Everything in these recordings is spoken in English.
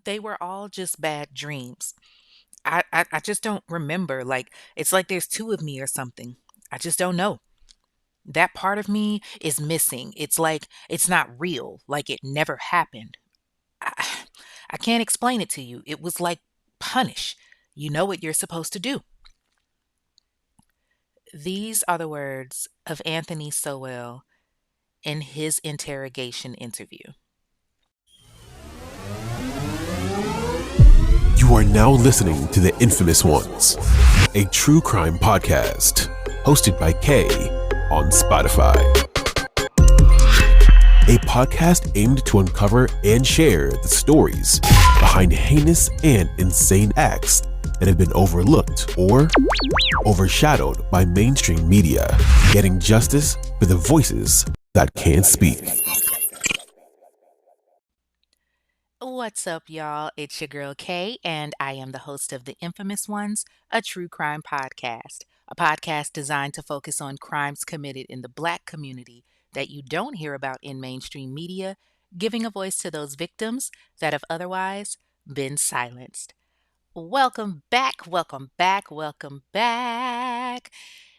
they were all just bad dreams. I just don't remember. Like, it's like there's two of me or something. I just don't know. That part of me is missing. It's like it's not real, like it never happened. I, I can't explain it to you. It was like punish. You know what you're supposed to do. These are the words of Anthony Sowell in his interrogation interview. You are now listening to The Infamous Ones, a true crime podcast hosted by Kay on Spotify. A podcast aimed to uncover and share the stories behind heinous and insane acts that have been overlooked or overshadowed by mainstream media, getting justice for the voices that can't speak. What's up, y'all? It's your girl Kay, and I am the host of The Infamous Ones, a true crime podcast. A podcast designed to focus on crimes committed in the Black community that you don't hear about in mainstream media, giving a voice to those victims that have otherwise been silenced. Welcome back, welcome back, welcome back.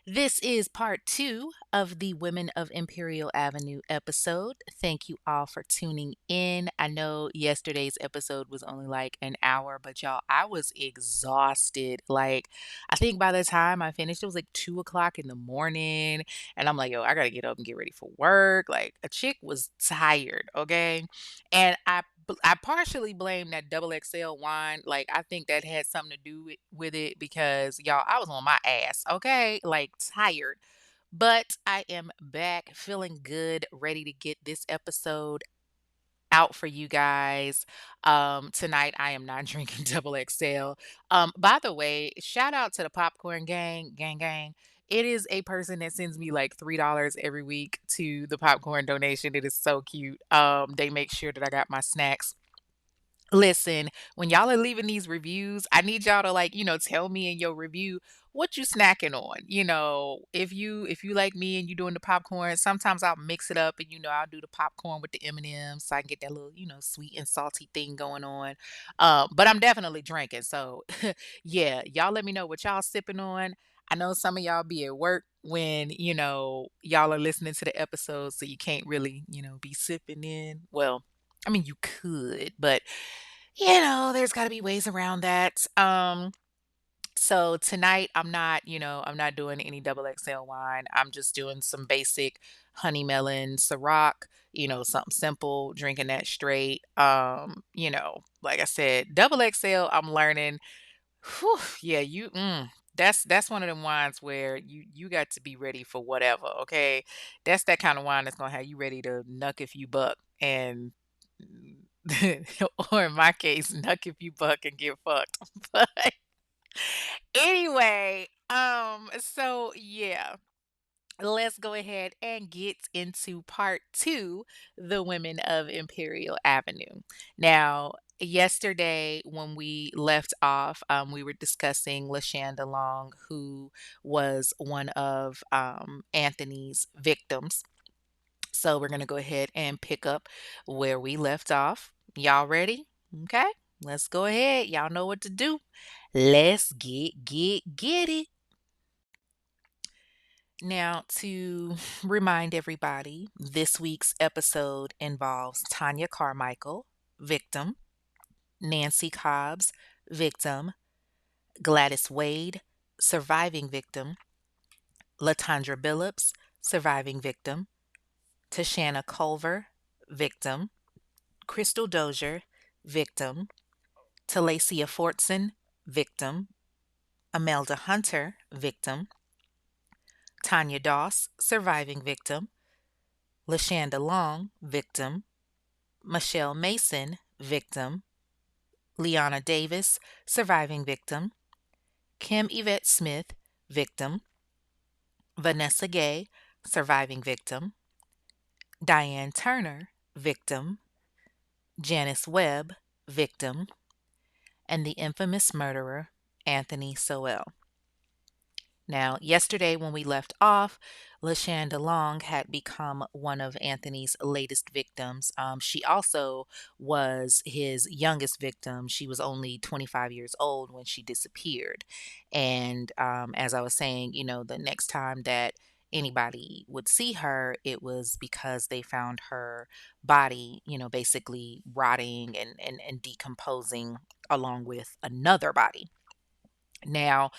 This is part two of the Women of Imperial Avenue episode. Thank you all for tuning in. I know yesterday's episode was only like an hour, but y'all, I was exhausted. Like, I think by the time I finished, it was like 2 o'clock in the morning. And I'm like, yo, I gotta get up and get ready for work. Like, a chick was tired, okay? And I partially blame that double XL wine. Like, I think that had something to do with it because y'all, I was on my ass, okay? Like, tired. But I am back feeling good, ready to get this episode out for you guys. Tonight I am not drinking double XL. By the way, shout out to the popcorn gang. It is a person that sends me like $3 every week to the popcorn donation. It is so cute. They make sure that I got my snacks. Listen, when y'all are leaving these reviews, I need y'all to like, tell me in your review what you snacking on. If you like me and you doing the popcorn, sometimes I'll mix it up and I'll do the popcorn with the M&Ms so I can get that little, sweet and salty thing going on. But I'm definitely drinking. So yeah, y'all let me know what y'all sipping on. I know some of y'all be at work when, y'all are listening to the episode, so you can't really, be sipping in. Well, I mean, you could, but there's got to be ways around that. So tonight I'm not doing any double XL wine. I'm just doing some basic honey melon Ciroc, something simple, drinking that straight. Like I said, double XL, I'm learning. Whew, yeah, that's one of them wines where you got to be ready for whatever, okay? That's that kind of wine that's gonna have you ready to nuck if you buck and or in my case, nuck if you buck and get fucked. But anyway, so yeah, let's go ahead and get into part two, the Women of Imperial Avenue. Now, yesterday when we left off, we were discussing LaShanda Long, who was one of Anthony's victims. So we're going to go ahead and pick up where we left off. Y'all ready? Okay, let's go ahead. Y'all know what to do. Let's get it. Now, to remind everybody, this week's episode involves Tanya Carmichael, victim, Nancy Cobbs, victim, Gladys Wade, surviving victim, Latondra Billups, surviving victim, Tashana Culver, victim, Crystal Dozier, victim, Talacia Fortson, victim, Amelda Hunter, victim, Tanya Doss, surviving victim, LaShanda Long, victim, Michelle Mason, victim, Liana Davis, surviving victim, Kim Yvette Smith, victim, Vanessa Gay, surviving victim, Diane Turner, victim, Janice Webb, victim, and the infamous murderer, Anthony Sowell. Now, yesterday when we left off, LaShanda Long had become one of Anthony's latest victims. She also was his youngest victim. She was only 25 years old when she disappeared. And as I was saying, the next time that anybody would see her, it was because they found her body, basically rotting and decomposing along with another body. Now,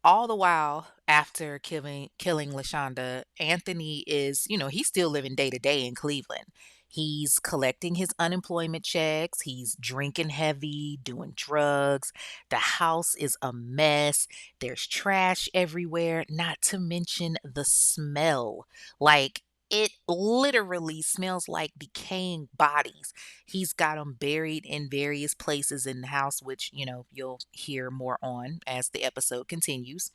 all the while after killing Lashonda, Anthony is, he's still living day to day in Cleveland. He's collecting his unemployment checks, he's drinking heavy, doing drugs. The house is a mess. There's trash everywhere, not to mention the smell. Like, it literally smells like decaying bodies. He's got them buried in various places in the house, which, you'll hear more on as the episode continues.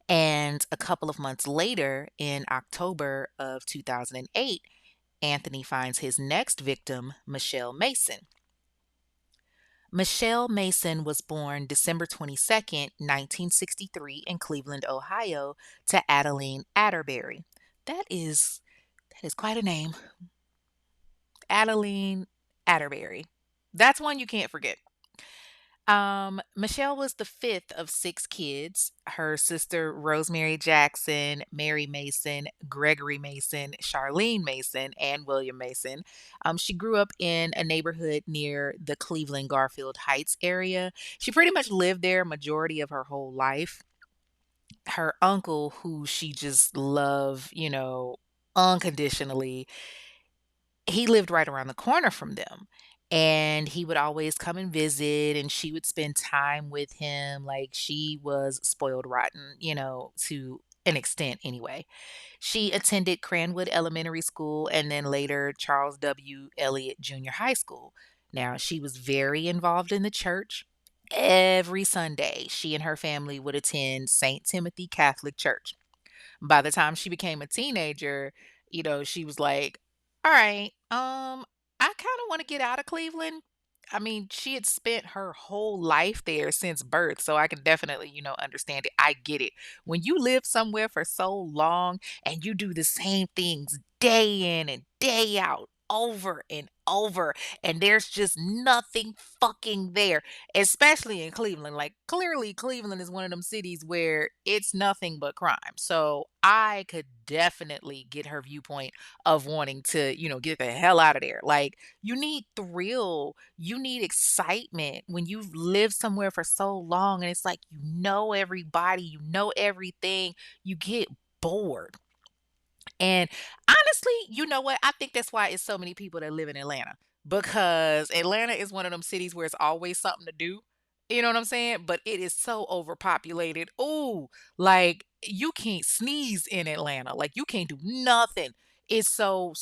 And a couple of months later, in October of 2008, Anthony finds his next victim, Michelle Mason. Michelle Mason was born December 22nd, 1963 in Cleveland, Ohio, to Adeline Atterbury. That is quite a name. Adeline Atterbury. That's one you can't forget. Michelle was the fifth of six kids. Her sister Rosemary Jackson, Mary Mason, Gregory Mason, Charlene Mason, and William Mason. She grew up in a neighborhood near the Cleveland Garfield Heights area. She pretty much lived there majority of her whole life. Her uncle, who she just loved, unconditionally, he lived right around the corner from them. And he would always come and visit, and she would spend time with him. Like, she was spoiled rotten, to an extent anyway. She attended Cranwood Elementary School and then later Charles W. Eliot Junior High School. Now, she was very involved in the church. Every Sunday, she and her family would attend St. Timothy Catholic Church. By the time she became a teenager, she was like, "All right, I kind of want to get out of Cleveland." I mean, she had spent her whole life there since birth, so I can definitely, understand it. I get it. When you live somewhere for so long and you do the same things day in and day out, over and over, and there's just nothing fucking there, especially in Cleveland. Like, clearly, Cleveland is one of them cities where it's nothing but crime. So I could definitely get her viewpoint of wanting to, get the hell out of there. Like, you need thrill, you need excitement when you've lived somewhere for so long and it's like you know everybody, you know everything, you get bored. And honestly, you know what? I think that's why it's so many people that live in Atlanta, because Atlanta is one of them cities where it's always something to do. You know what I'm saying? But it is so overpopulated. Ooh, like, you can't sneeze in Atlanta. Like, you can't do nothing. It's so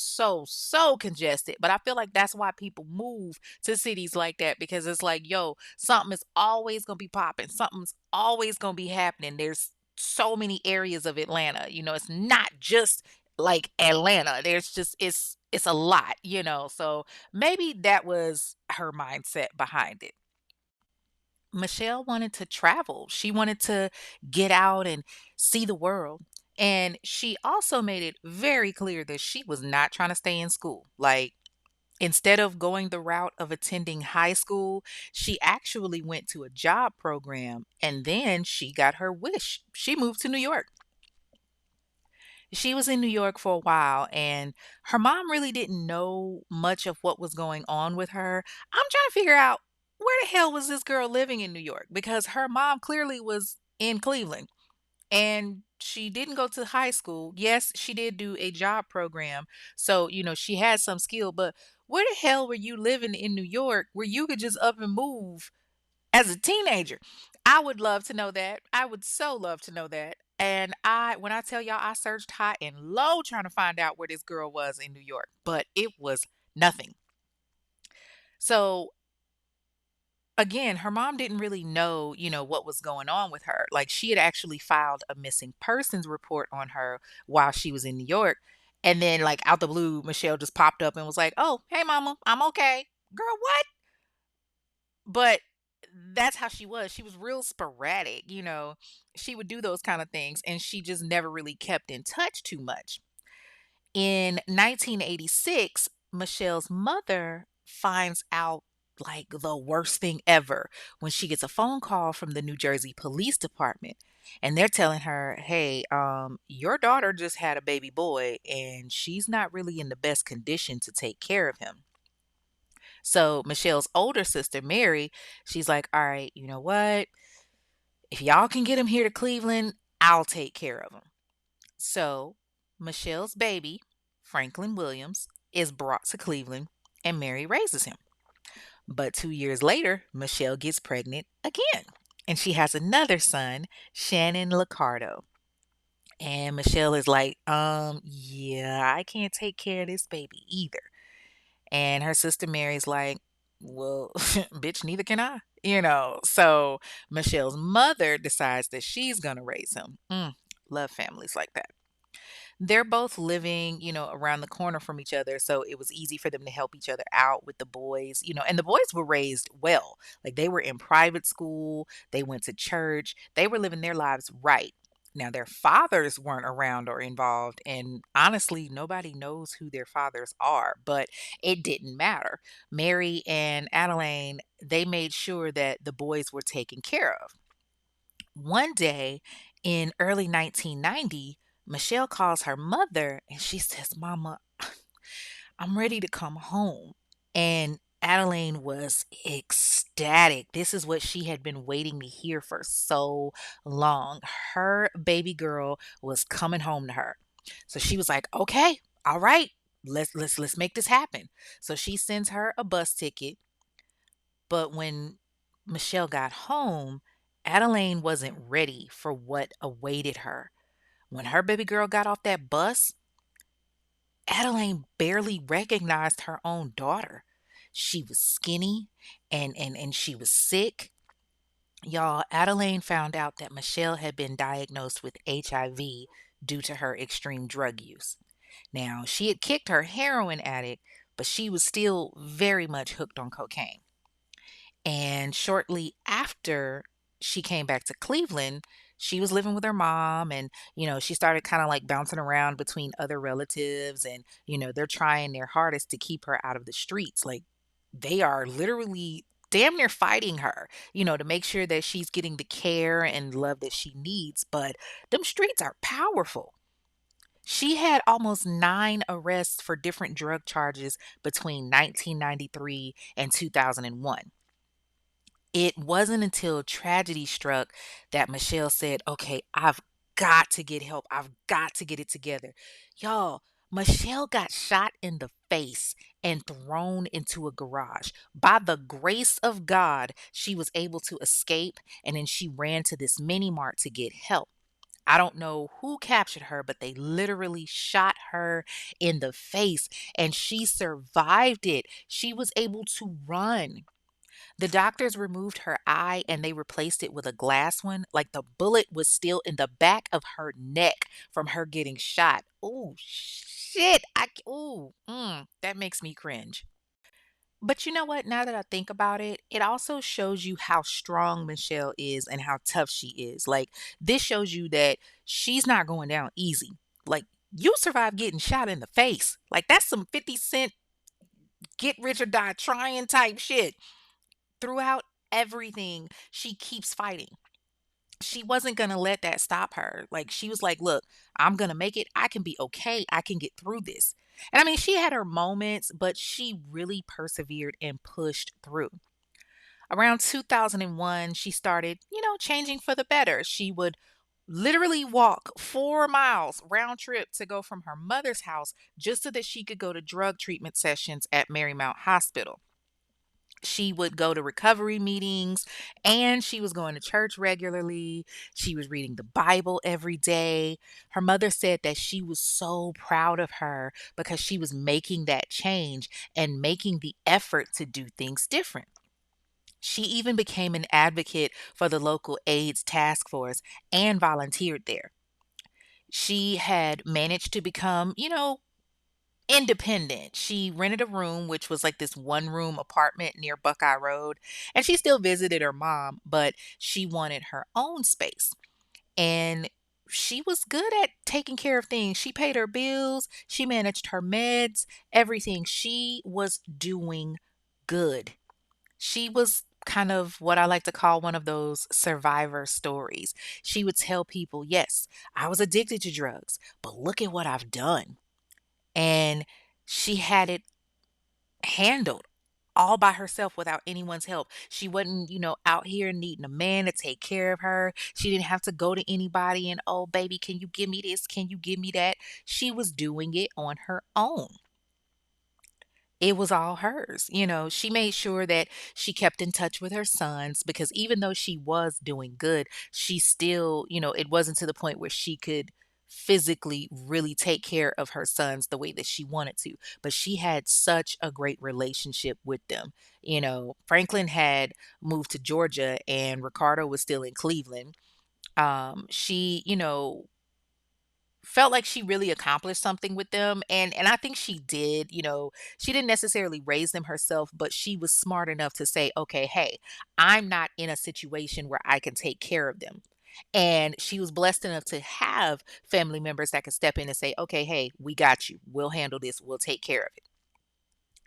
congested. But I feel like that's why people move to cities like that, because it's like, yo, something is always going to be popping. Something's always going to be happening. There's so many areas of Atlanta. It's not just like Atlanta. There's just it's a lot, So maybe that was her mindset behind it. Michelle wanted to travel. She wanted to get out and see the world. And she also made it very clear that she was not trying to stay in school. Like, instead of going the route of attending high school, she actually went to a job program and then she got her wish. She moved to New York. She was in New York for a while, and her mom really didn't know much of what was going on with her. I'm trying to figure out, where the hell was this girl living in New York? Because her mom clearly was in Cleveland and she didn't go to high school. Yes, she did do a job program. So, she had some skill, but where the hell were you living in New York where you could just up and move as a teenager? I would love to know that. I would so love to know that. And when I tell y'all, I searched high and low trying to find out where this girl was in New York, but it was nothing. So again, her mom didn't really know, what was going on with her. Like, she had actually filed a missing persons report on her while she was in New York. And then, like, out the blue, Michelle just popped up and was like, "Oh, hey, mama, I'm okay." Girl, what? But that's how she was. She was real sporadic, you know. She would do those kind of things and she just never really kept in touch too much. In 1986, Michelle's mother finds out like the worst thing ever when she gets a phone call from the New Jersey Police Department. And they're telling her, hey, your daughter just had a baby boy and she's not really in the best condition to take care of him. So Michelle's older sister, Mary, she's like, all right, you know what? If y'all can get him here to Cleveland, I'll take care of him. So Michelle's baby, Franklin Williams, is brought to Cleveland and Mary raises him. But 2 years later, Michelle gets pregnant again. And she has another son, Shannon Liccardo. And Michelle is like, yeah, I can't take care of this baby either. And her sister Mary's like, well, bitch, neither can I. You know, so Michelle's mother decides that she's going to raise him. Love families like that. They're both living, you know, around the corner from each other, so it was easy for them to help each other out with the boys, you know, and the boys were raised well. Like they were in private school, they went to church, they were living their lives right. Now, their fathers weren't around or involved, and honestly, nobody knows who their fathers are, but it didn't matter. Mary and Adeline, they made sure that the boys were taken care of. One day in early 1990, Michelle calls her mother and she says, Mama, I'm ready to come home. And Adeline was ecstatic. This is what she had been waiting to hear for so long. Her baby girl was coming home to her. So she was like, okay, all right, let's make this happen. So she sends her a bus ticket. But when Michelle got home, Adeline wasn't ready for what awaited her. When her baby girl got off that bus, Adeline barely recognized her own daughter. She was skinny and she was sick. Y'all, Adeline found out that Michelle had been diagnosed with HIV due to her extreme drug use. Now, she had kicked her heroin addict, but she was still very much hooked on cocaine. And shortly after she came back to Cleveland, she was living with her mom and, you know, she started kind of like bouncing around between other relatives and, you know, they're trying their hardest to keep her out of the streets. Like they are literally damn near fighting her, you know, to make sure that she's getting the care and love that she needs. But them streets are powerful. She had almost 9 arrests for different drug charges between 1993 and 2001. It wasn't until tragedy struck that Michelle said, okay, I've got to get help. I've got to get it together. Y'all, Michelle got shot in the face and thrown into a garage. By the grace of God, she was able to escape and then she ran to this mini mart to get help. I don't know who captured her, but they literally shot her in the face and she survived it. She was able to run. The doctors removed her eye and they replaced it with a glass one. Like the bullet was still in the back of her neck from her getting shot. Oh shit! That makes me cringe. But you know what? Now that I think about it, it also shows you how strong Michelle is and how tough she is. Like this shows you that she's not going down easy. Like you survived getting shot in the face. Like that's some 50 Cent get rich or die trying type shit. Throughout everything, she keeps fighting. She wasn't going to let that stop her. Like, she was like, look, I'm going to make it. I can be okay. I can get through this. And I mean, she had her moments, but she really persevered and pushed through. Around 2001, she started, you know, changing for the better. She would literally walk 4 miles round trip to go from her mother's house just so that she could go to drug treatment sessions at Marymount Hospital. She would go to recovery meetings and she was going to church regularly. She was reading the Bible every day. Her mother said that she was so proud of her because she was making that change and making the effort to do things different. She even became an advocate for the local AIDS task force and volunteered there. She had managed to become, you know, independent. She rented a room, which was like this one room apartment near Buckeye Road, and she still visited her mom, but she wanted her own space. And she was good at taking care of things. She paid her bills, she managed her meds, everything. She was doing good. She was kind of what I like to call one of those survivor stories. She would tell people, yes, I was addicted to drugs, but look at what I've done. And she had it handled all by herself without anyone's help. She wasn't, out here needing a man to take care of her. She didn't have to go to anybody and, oh, baby, can you give me this? Can you give me that? She was doing it on her own. It was all hers. She made sure that she kept in touch with her sons because even though she was doing good, she still, it wasn't to the point where she could physically really take care of her sons the way that she wanted to. But she had such a great relationship with them. Franklin had moved to Georgia and Ricardo was still in Cleveland. She, felt like she really accomplished something with them, and I think she did. She didn't necessarily raise them herself, but she was smart enough to say, okay, hey, I'm not in a situation where I can take care of them. And she was blessed enough to have family members that could step in and say, okay, hey, we got you, we'll handle this, we'll take care of it.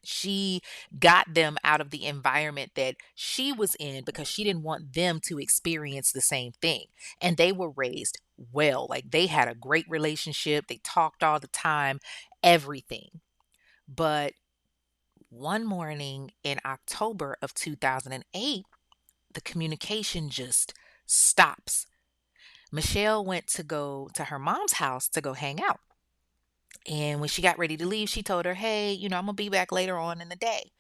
She got them out of the environment that she was in because she didn't want them to experience the same thing. And they were raised well. Like they had a great relationship. They talked all the time, everything. But one morning in October of 2008, the communication just stops. Michelle went to go to her mom's house to go hang out. And when she got ready to leave, she told her, hey, I'm going to be back later on in the day.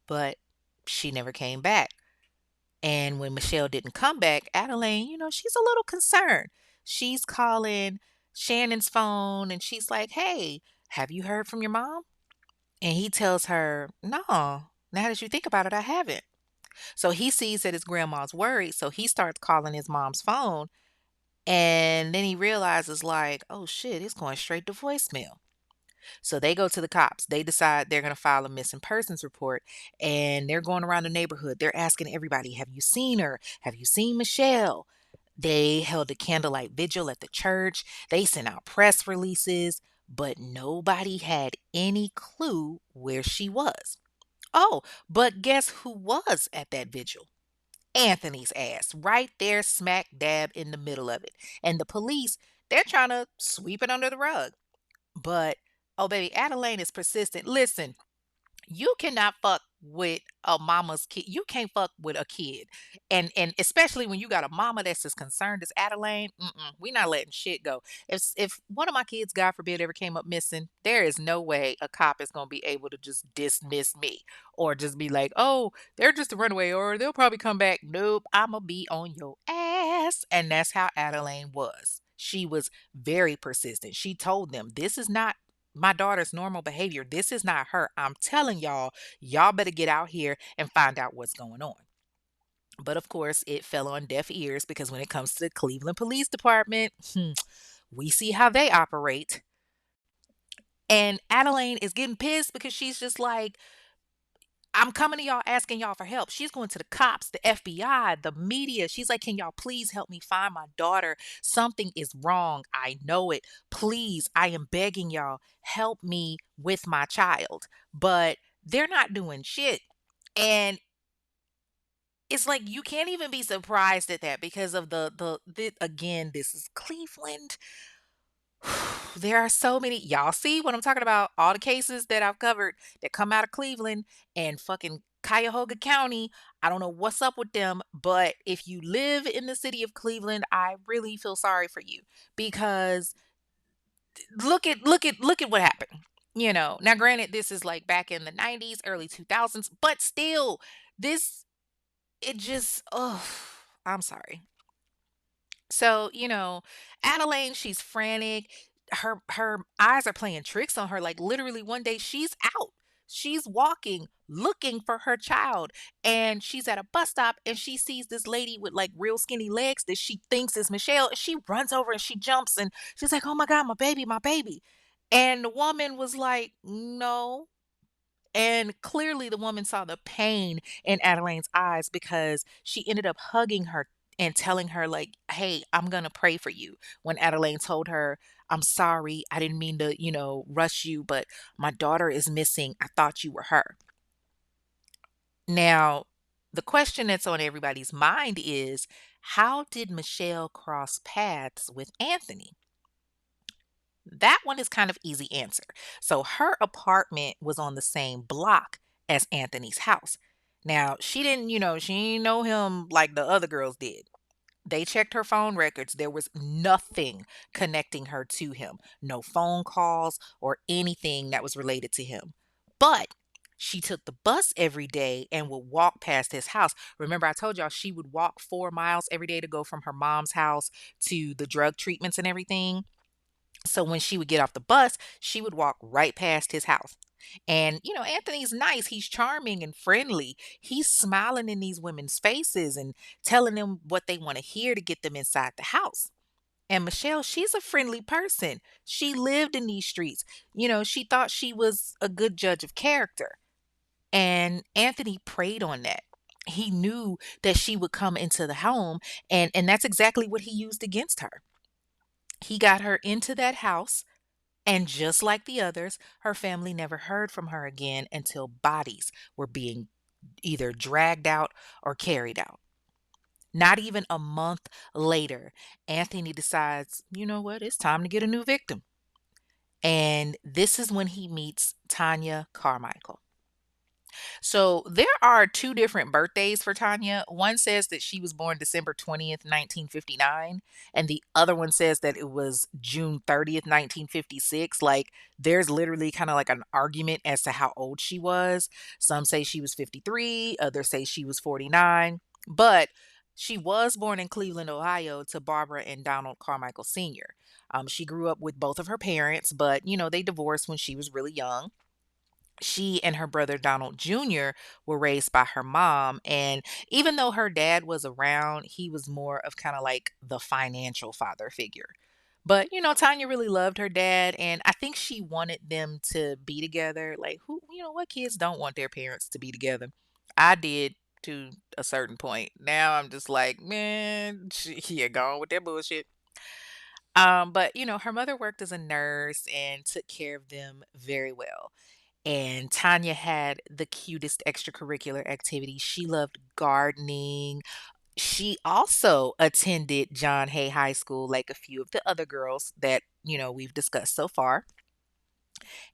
But she never came back. And when Michelle didn't come back, Adeline, she's a little concerned. She's calling Shannon's phone and she's like, hey, have you heard from your mom? And he tells her, no, now that you think about it, I haven't. So he sees that his grandma's worried. So he starts calling his mom's phone. And then he realizes, like, oh shit, it's going straight to voicemail. So they go to the cops. They decide they're going to file a missing persons report and they're going around the neighborhood. They're asking everybody, have you seen her? Have you seen Michelle? They held a candlelight vigil at the church. They sent out press releases, but nobody had any clue where she was. Oh, but guess who was at that vigil? Anthony's ass, right there, smack dab in the middle of it. And the police, they're trying to sweep it under the rug. But, oh, baby, Adeline is persistent. Listen, you cannot fuck with a mama's kid. You can't fuck with a kid. And especially when you got a mama that's as concerned as Adeline, we not letting shit go. If one of my kids, God forbid, ever came up missing, there is no way a cop is going to be able to just dismiss me or just be like, oh, they're just a runaway or they'll probably come back. Nope, I'm going to be on your ass. And that's how Adeline was. She was very persistent. She told them, this is not my daughter's normal behavior. This is not her. I'm telling y'all, y'all better get out here and find out what's going on. But of course, it fell on deaf ears because when it comes to the Cleveland Police Department, we see how they operate. And Adeline is getting pissed because she's just like, I'm coming to y'all asking y'all for help. She's going to the cops, the FBI, the media. She's like, can y'all please help me find my daughter? Something is wrong. I know it. Please, I am begging y'all, help me with my child. But they're not doing shit. And it's like you can't even be surprised at that because of the again, this is Cleveland. There are so many. Y'all see what I'm talking about? All the cases that I've covered that come out of Cleveland and fucking Cuyahoga County. I don't know what's up with them, but if you live in the city of Cleveland, I really feel sorry for you because look at what happened. Now granted, this is like back in the 90s, early 2000s, but still, this it just oh, I'm sorry. So, Adeline, she's frantic. Her eyes are playing tricks on her. Like literally one day she's out. She's walking, looking for her child. And she's at a bus stop and she sees this lady with like real skinny legs that she thinks is Michelle. And she runs over and she jumps and she's like, oh my God, my baby, my baby. And the woman was like, "No." And clearly the woman saw the pain in Adelaine's eyes because she ended up hugging her and telling her like, "Hey, I'm going to pray for you." When Adelaine told her, "I'm sorry. I didn't mean to, rush you, but my daughter is missing. I thought you were her." Now, the question that's on everybody's mind is, how did Michelle cross paths with Anthony? That one is kind of easy answer. So her apartment was on the same block as Anthony's house. Now, she didn't know him like the other girls did. They checked her phone records. There was nothing connecting her to him. No phone calls or anything that was related to him. But she took the bus every day and would walk past his house. Remember, I told y'all she would walk 4 miles every day to go from her mom's house to the drug treatments and everything. So when she would get off the bus, she would walk right past his house. And, Anthony's nice. He's charming and friendly. He's smiling in these women's faces and telling them what they want to hear to get them inside the house. And Michelle, she's a friendly person. She lived in these streets. She thought she was a good judge of character. And Anthony preyed on that. He knew that she would come into the home, and that's exactly what he used against her. He got her into that house, and just like the others, her family never heard from her again until bodies were being either dragged out or carried out. Not even a month later, Anthony decides, you know what, it's time to get a new victim. And this is when he meets Tanya Carmichael. So there are two different birthdays for Tanya. One says that she was born December 20th, 1959, and the other one says that it was June 30th, 1956. Like there's literally kind of like an argument as to how old she was. Some say she was 53, others say she was 49, but she was born in Cleveland, Ohio to Barbara and Donald Carmichael Sr. She grew up with both of her parents, but they divorced when she was really young. She and her brother Donald Jr. were raised by her mom. And even though her dad was around, he was more of kind of like the financial father figure. But, Tanya really loved her dad. And I think she wanted them to be together. Like, what kids don't want their parents to be together? I did to a certain point. Now I'm just like, man, yeah, gone with that bullshit. But her mother worked as a nurse and took care of them very well. And Tanya had the cutest extracurricular activities. She loved gardening. She also attended John Hay High School, like a few of the other girls that, we've discussed so far.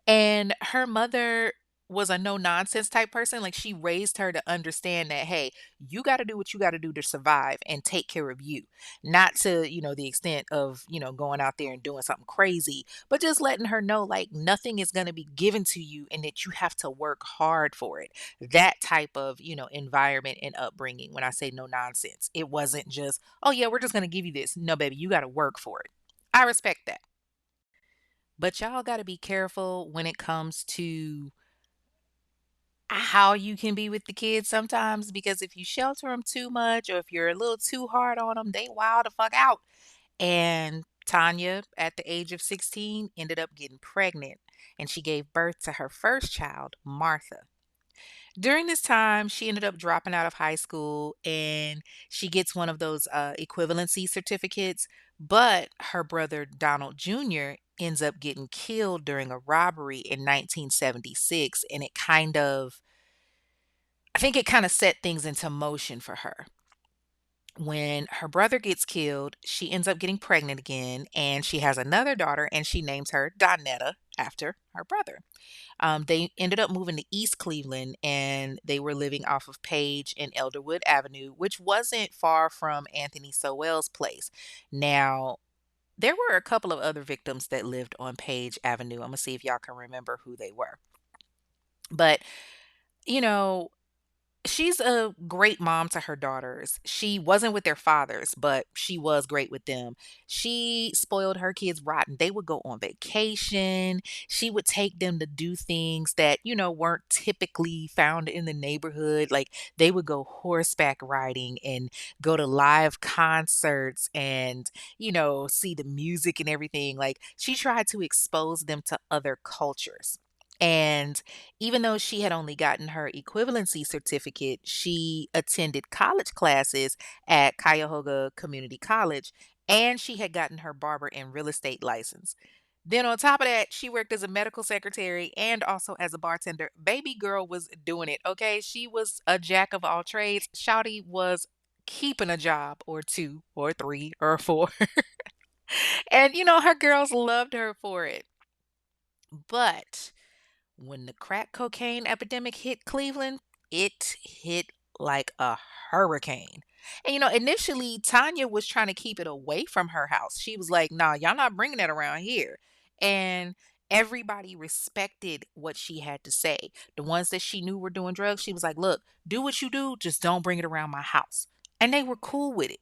And her mother was a no nonsense type person. Like she raised her to understand that, hey, you got to do what you got to do to survive and take care of you. Not to, the extent of, going out there and doing something crazy, but just letting her know like nothing is going to be given to you and that you have to work hard for it. That type of, environment and upbringing. When I say no nonsense, it wasn't just, oh, yeah, we're just going to give you this. No, baby, you got to work for it. I respect that. But y'all got to be careful when it comes to how you can be with the kids sometimes, because if you shelter them too much or if you're a little too hard on them, they wild the fuck out. And Tanya, at the age of 16, ended up getting pregnant and she gave birth to her first child, Martha. During this time, she ended up dropping out of high school and she gets one of those equivalency certificates. But her brother, Donald Jr., ends up getting killed during a robbery in 1976. And I think it kind of set things into motion for her. When her brother gets killed, she ends up getting pregnant again and she has another daughter and she names her Donetta after her brother. They ended up moving to East Cleveland and they were living off of Page and Elderwood Avenue, which wasn't far from Anthony Sowell's place. Now, there were a couple of other victims that lived on Page Avenue. I'm going to see if y'all can remember who they were. But, you know, She's a great mom to her daughters. She wasn't with their fathers, but she was great with them. She spoiled her kids rotten. They would go on vacation. She would take them to do things that, weren't typically found in the neighborhood. Like they would go horseback riding and go to live concerts and, see the music and everything. Like she tried to expose them to other cultures. And even though she had only gotten her equivalency certificate, she attended college classes at Cuyahoga Community College, and she had gotten her barber and real estate license. Then on top of that, she worked as a medical secretary and also as a bartender. Baby girl was doing it, okay? She was a jack of all trades. Shawty was keeping a job or two or three or four. And her girls loved her for it. But when the crack cocaine epidemic hit Cleveland, it hit like a hurricane. And initially Tanya was trying to keep it away from her house. She was like, "Nah, y'all not bringing that around here." And everybody respected what she had to say. The ones that she knew were doing drugs, she was like, "Look, do what you do, just don't bring it around my house." And they were cool with it.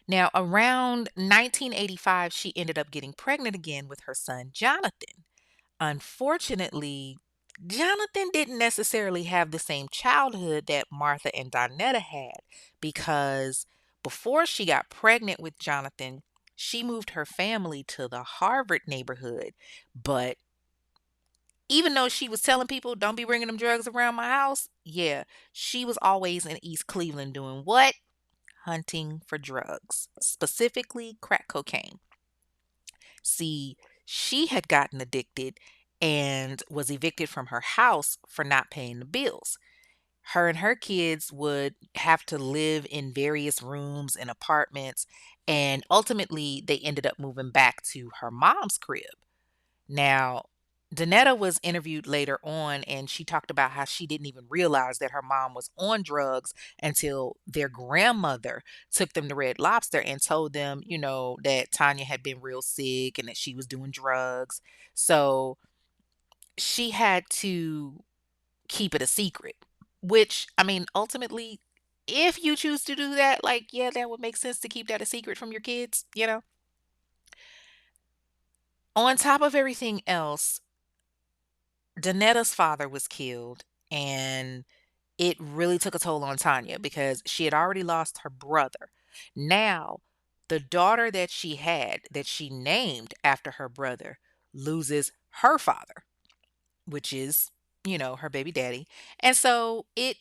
Now, around 1985, she ended up getting pregnant again with her son, Jonathan. Unfortunately, Jonathan didn't necessarily have the same childhood that Martha and Donetta had because before she got pregnant with Jonathan, she moved her family to the Harvard neighborhood. But even though she was telling people, don't be bringing them drugs around my house, yeah, she was always in East Cleveland doing what? Hunting for drugs, specifically crack cocaine. See, she had gotten addicted and was evicted from her house for not paying the bills. Her and her kids would have to live in various rooms and apartments, and ultimately they ended up moving back to her mom's crib. Now, Danetta was interviewed later on, and she talked about how she didn't even realize that her mom was on drugs until their grandmother took them to Red Lobster and told them, that Tanya had been real sick and that she was doing drugs. So she had to keep it a secret, which, I mean, ultimately, if you choose to do that, like, yeah, that would make sense to keep that a secret from your kids. On top of everything else, Danetta's father was killed, and it really took a toll on Tanya because she had already lost her brother. Now, the daughter that she had, that she named after her brother, loses her father, which is, her baby daddy. And so it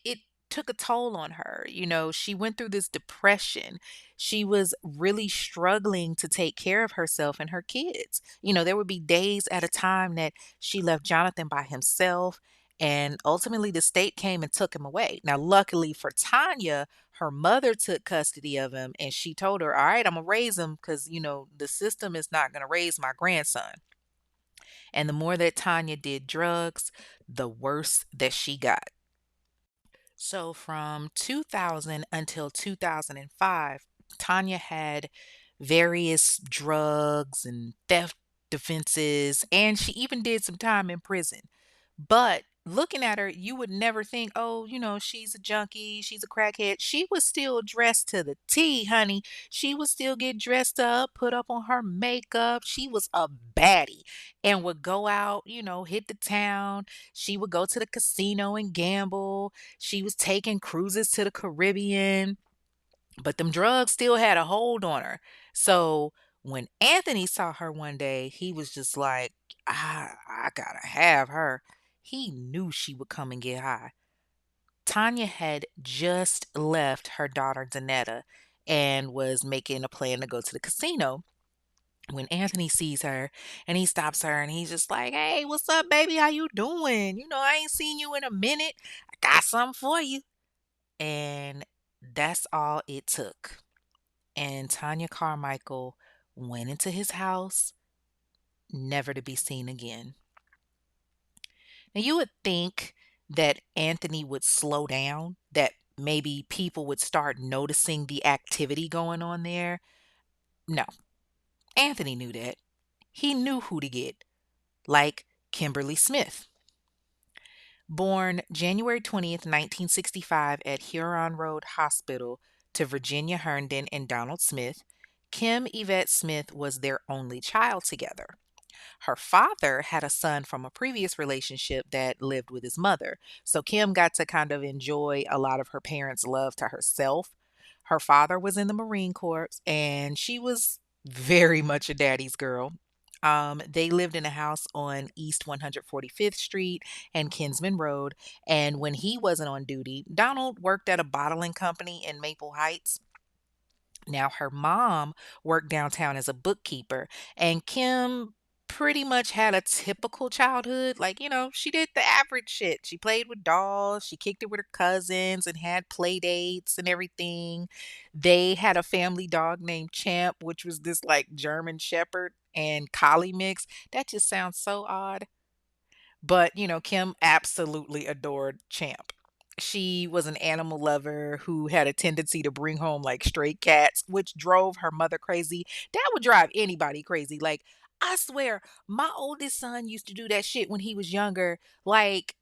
took a toll on her. She went through this depression. She was really struggling to take care of herself and her kids. There would be days at a time that she left Jonathan by himself, and ultimately the state came and took him away. Now, luckily for Tanya, her mother took custody of him and she told her, "All right, I'm going to raise him because, the system is not going to raise my grandson." And the more that Tanya did drugs, the worse that she got. So from 2000 until 2005, Tanya had various drugs and theft defenses, and she even did some time in prison. But looking at her, you would never think, oh, she's a junkie, she's a crackhead. She was still dressed to the T, honey. She would still get dressed up, put up on her makeup. She was a baddie and would go out, hit the town. She would go to the casino and gamble. She was taking cruises to the Caribbean, but them drugs still had a hold on her. So when Anthony saw her one day, he was just like, I gotta have her. He knew she would come and get high. Tanya had just left her daughter Danetta and was making a plan to go to the casino when Anthony sees her, and he stops her and he's just like, "Hey, what's up, baby? How you doing? I ain't seen you in a minute. I got something for you." And that's all it took. And Tanya Carmichael went into his house, never to be seen again. Now, you would think that Anthony would slow down, that maybe people would start noticing the activity going on there. No, Anthony knew that. He knew who to get, like Kimberly Smith. Born January 20th, 1965, at Huron Road Hospital to Virginia Herndon and Donald Smith, Kim Yvette Smith was their only child together. Her father had a son from a previous relationship that lived with his mother. So Kim got to kind of enjoy a lot of her parents' love to herself. Her father was in the Marine Corps and she was very much a daddy's girl. They lived in a house on East 145th Street and Kinsman Road. And when he wasn't on duty, Donald worked at a bottling company in Maple Heights. Now, her mom worked downtown as a bookkeeper, and Kim pretty much had a typical childhood. Like, she did the average shit. She played with dolls, she kicked it with her cousins, and had play dates and everything. They had a family dog named Champ, which was this like German Shepherd and Collie mix. That just sounds so odd. But, Kim absolutely adored Champ. She was an animal lover who had a tendency to bring home like stray cats, which drove her mother crazy. That would drive anybody crazy. Like, I swear, my oldest son used to do that shit when he was younger. Like,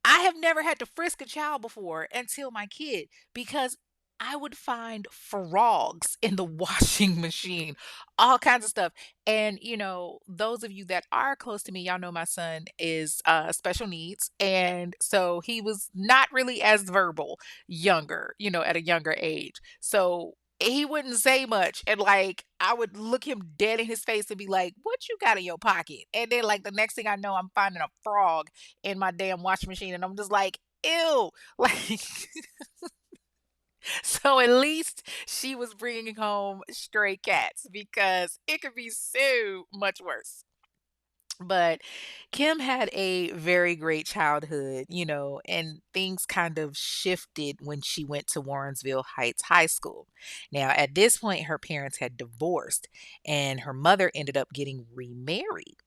I have never had to frisk a child before until my kid because I would find frogs in the washing machine, all kinds of stuff. And, those of you that are close to me, y'all know my son is special needs. And so he was not really as verbal younger, at a younger age. So he wouldn't say much. And like, I would look him dead in his face and be like, "What you got in your pocket?" And then, like, the next thing I know, I'm finding a frog in my damn washing machine, and I'm just like, "Ew." Like, so at least she was bringing home stray cats because it could be so much worse. But Kim had a very great childhood, and things kind of shifted when she went to Warrensville Heights High School. Now, at this point, her parents had divorced, and her mother ended up getting remarried.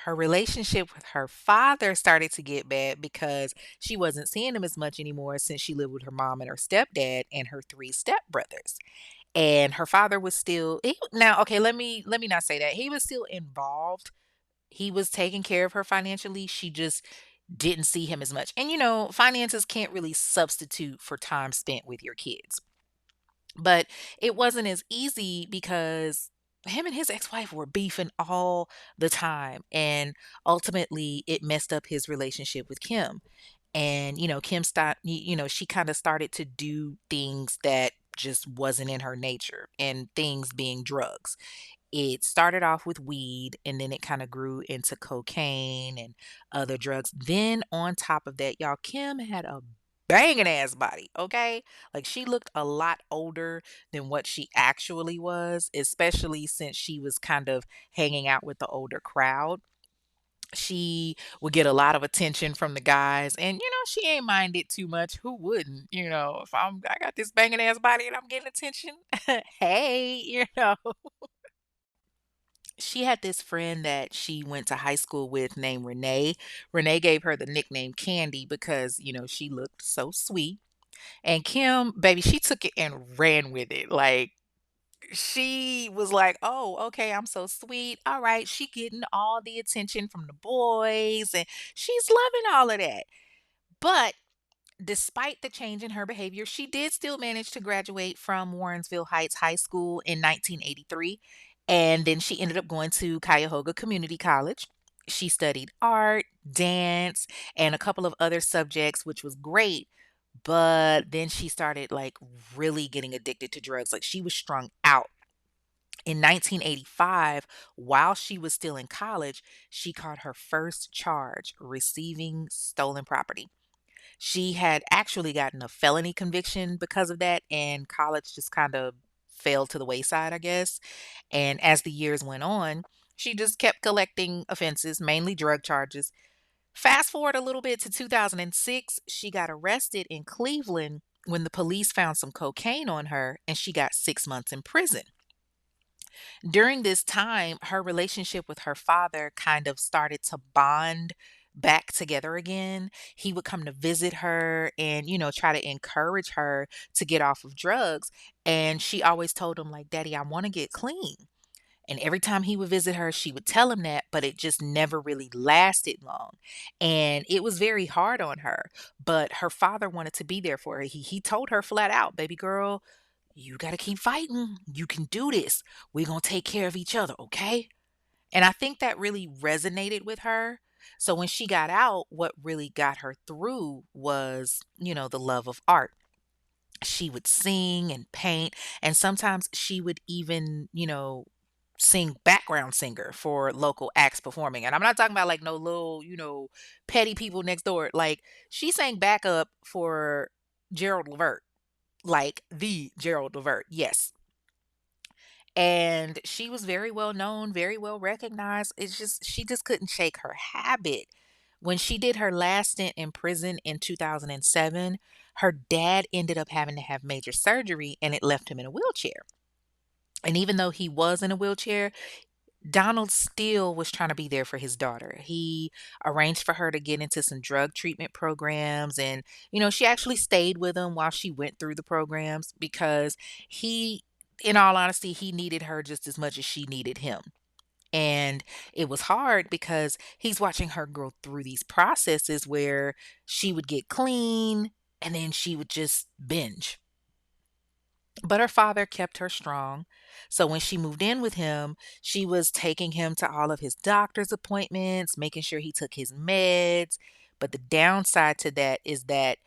Her relationship with her father started to get bad because she wasn't seeing him as much anymore since she lived with her mom and her stepdad and her three stepbrothers. And her father was still now, okay, let me not say that. He was still involved. He was taking care of her financially. She just didn't see him as much. And finances can't really substitute for time spent with your kids. But it wasn't as easy because him and his ex-wife were beefing all the time, and ultimately it messed up his relationship with Kim. And Kim stopped, she kind of started to do things that just wasn't in her nature, and things being drugs. It started off with weed and then it kind of grew into cocaine and other drugs. Then on top of that, y'all, Kim had a banging ass body, okay? Like, she looked a lot older than what she actually was, especially since she was kind of hanging out with the older crowd. She would get a lot of attention from the guys, and she ain't mind it too much. Who wouldn't? If I got this banging ass body and I'm getting attention, hey, she had this friend that she went to high school with named Renee. Renee gave her the nickname Candy because, she looked so sweet. And Kim, baby, she took it and ran with it. Like, she was like, "Oh, okay, I'm so sweet. All right, she getting all the attention from the boys and she's loving all of that." But despite the change in her behavior, she did still manage to graduate from Warrensville Heights High School in 1983. And then she ended up going to Cuyahoga Community College. She studied art, dance, and a couple of other subjects, which was great. But then she started like really getting addicted to drugs. Like, she was strung out. In 1985, while she was still in college, she caught her first charge, receiving stolen property. She had actually gotten a felony conviction because of that, and college just kind of fell to the wayside, I guess. And as the years went on, she just kept collecting offenses, mainly drug charges. Fast forward a little bit to 2006, she got arrested in Cleveland when the police found some cocaine on her, and she got 6 months in prison. During this time, her relationship with her father kind of started to bond back together again. He would come to visit her and, try to encourage her to get off of drugs. And she always told him, like, "Daddy, I want to get clean." And every time he would visit her, she would tell him that, but it just never really lasted long. And it was very hard on her. But her father wanted to be there for her. He told her flat out, baby girl, you got to keep fighting. You can do this. We're going to take care of each other, okay? And I think that really resonated with her. So when she got out, what really got her through was, the love of art. She would sing and paint, and sometimes she would even, sing background singer for local acts performing. And I'm not talking about like no little, petty people next door. Like she sang backup for Gerald Levert, like the Gerald Levert. Yes. And she was very well known, very well recognized. It's just she just couldn't shake her habit. When she did her last stint in prison in 2007, her dad ended up having to have major surgery and it left him in a wheelchair. And even though he was in a wheelchair, Donald still was trying to be there for his daughter. He arranged for her to get into some drug treatment programs. And, she actually stayed with him while she went through the programs because he, in all honesty, he needed her just as much as she needed him. And it was hard because he's watching her go through these processes where she would get clean and then she would just binge. But her father kept her strong. So when she moved in with him, she was taking him to all of his doctor's appointments, making sure he took his meds. But the downside to that is that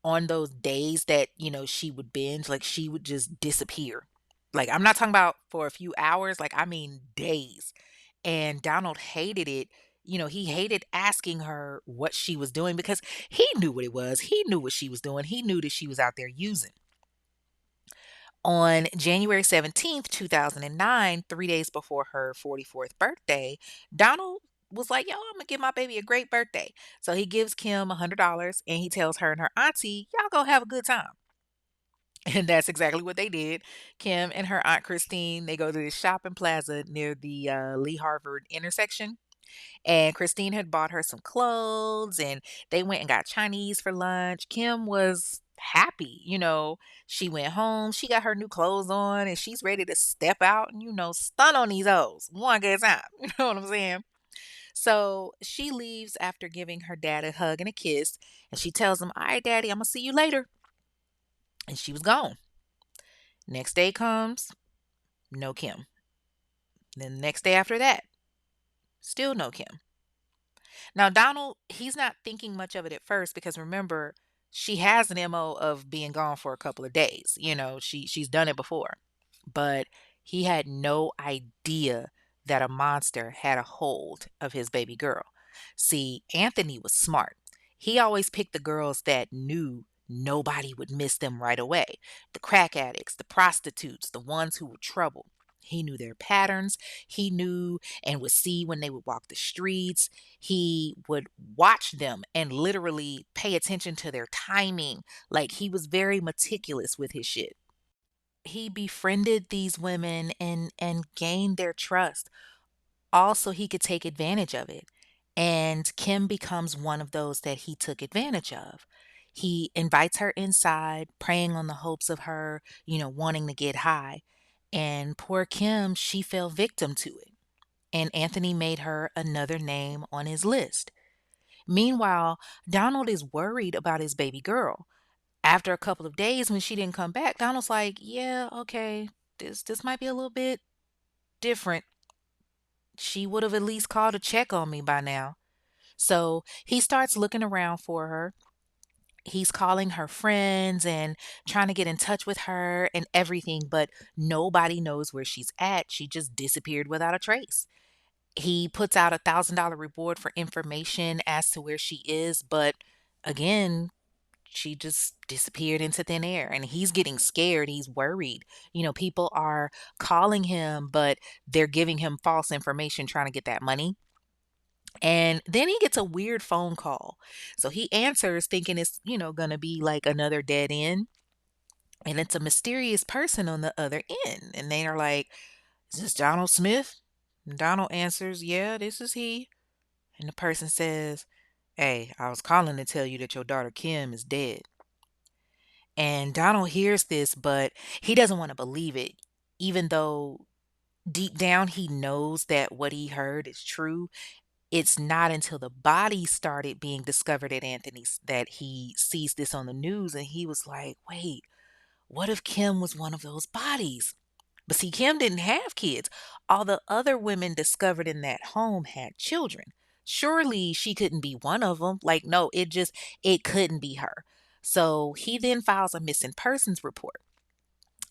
on those days that, she would binge, like she would just disappear. Like I'm not talking about for a few hours, like I mean days. And Donald hated it. He hated asking her what she was doing because he knew what it was. He knew what she was doing. He knew that she was out there using. On January 17th, 2009, 3 days before her 44th birthday, Donald was like, yo, I'm gonna give my baby a great birthday. So he gives Kim $100 and he tells her and her auntie, y'all go have a good time. And that's exactly what they did. Kim and her aunt Christine, they go to this shopping plaza near the Lee Harvard intersection. And Christine had bought her some clothes and they went and got Chinese for lunch. Kim was happy, She went home, she got her new clothes on, and she's ready to step out and, stun on these O's one good time. You know what I'm saying? So she leaves after giving her dad a hug and a kiss. And she tells him, all right, daddy, I'm going to see you later. And she was gone. Next day comes, no Kim. Then the next day after that, still no Kim. Now, Donald, he's not thinking much of it at first because remember, she has an MO of being gone for a couple of days. She's done it before. But he had no idea that a monster had a hold of his baby girl. See, Anthony was smart. He always picked the girls that knew nobody would miss them right away. The crack addicts, the prostitutes, the ones who were trouble. He knew their patterns. He knew and would see when they would walk the streets. He would watch them and literally pay attention to their timing. Like he was very meticulous with his shit. He befriended these women and gained their trust. Also, he could take advantage of it. And Kim becomes one of those that he took advantage of. He invites her inside, preying on the hopes of her, wanting to get high. And poor Kim, she fell victim to it. And Anthony made her another name on his list. Meanwhile, Donald is worried about his baby girl. After a couple of days when she didn't come back, Donald's like, "Yeah, okay. This might be a little bit different. She would have at least called to check on me by now." So, he starts looking around for her. He's calling her friends and trying to get in touch with her and everything, but nobody knows where she's at. She just disappeared without a trace. He puts out $1,000 reward for information as to where she is, but again, she just disappeared into thin air and he's getting scared. He's worried. People are calling him, but they're giving him false information trying to get that money. And then he gets a weird phone call. So he answers thinking it's, going to be like another dead end. And it's a mysterious person on the other end. And they are like, is this Donald Smith? And Donald answers, yeah, this is he. And the person says, hey, I was calling to tell you that your daughter Kim is dead. And Donald hears this, but he doesn't want to believe it, even though Deep down, he knows that what he heard is true. It's not until the body started being discovered at Anthony's that he sees this on the news and he was like, wait, what if Kim was one of those bodies? But see, Kim didn't have kids. All the other women discovered in that home had children. Surely she couldn't be one of them. Like, no, it couldn't be her. So he then files a missing persons report.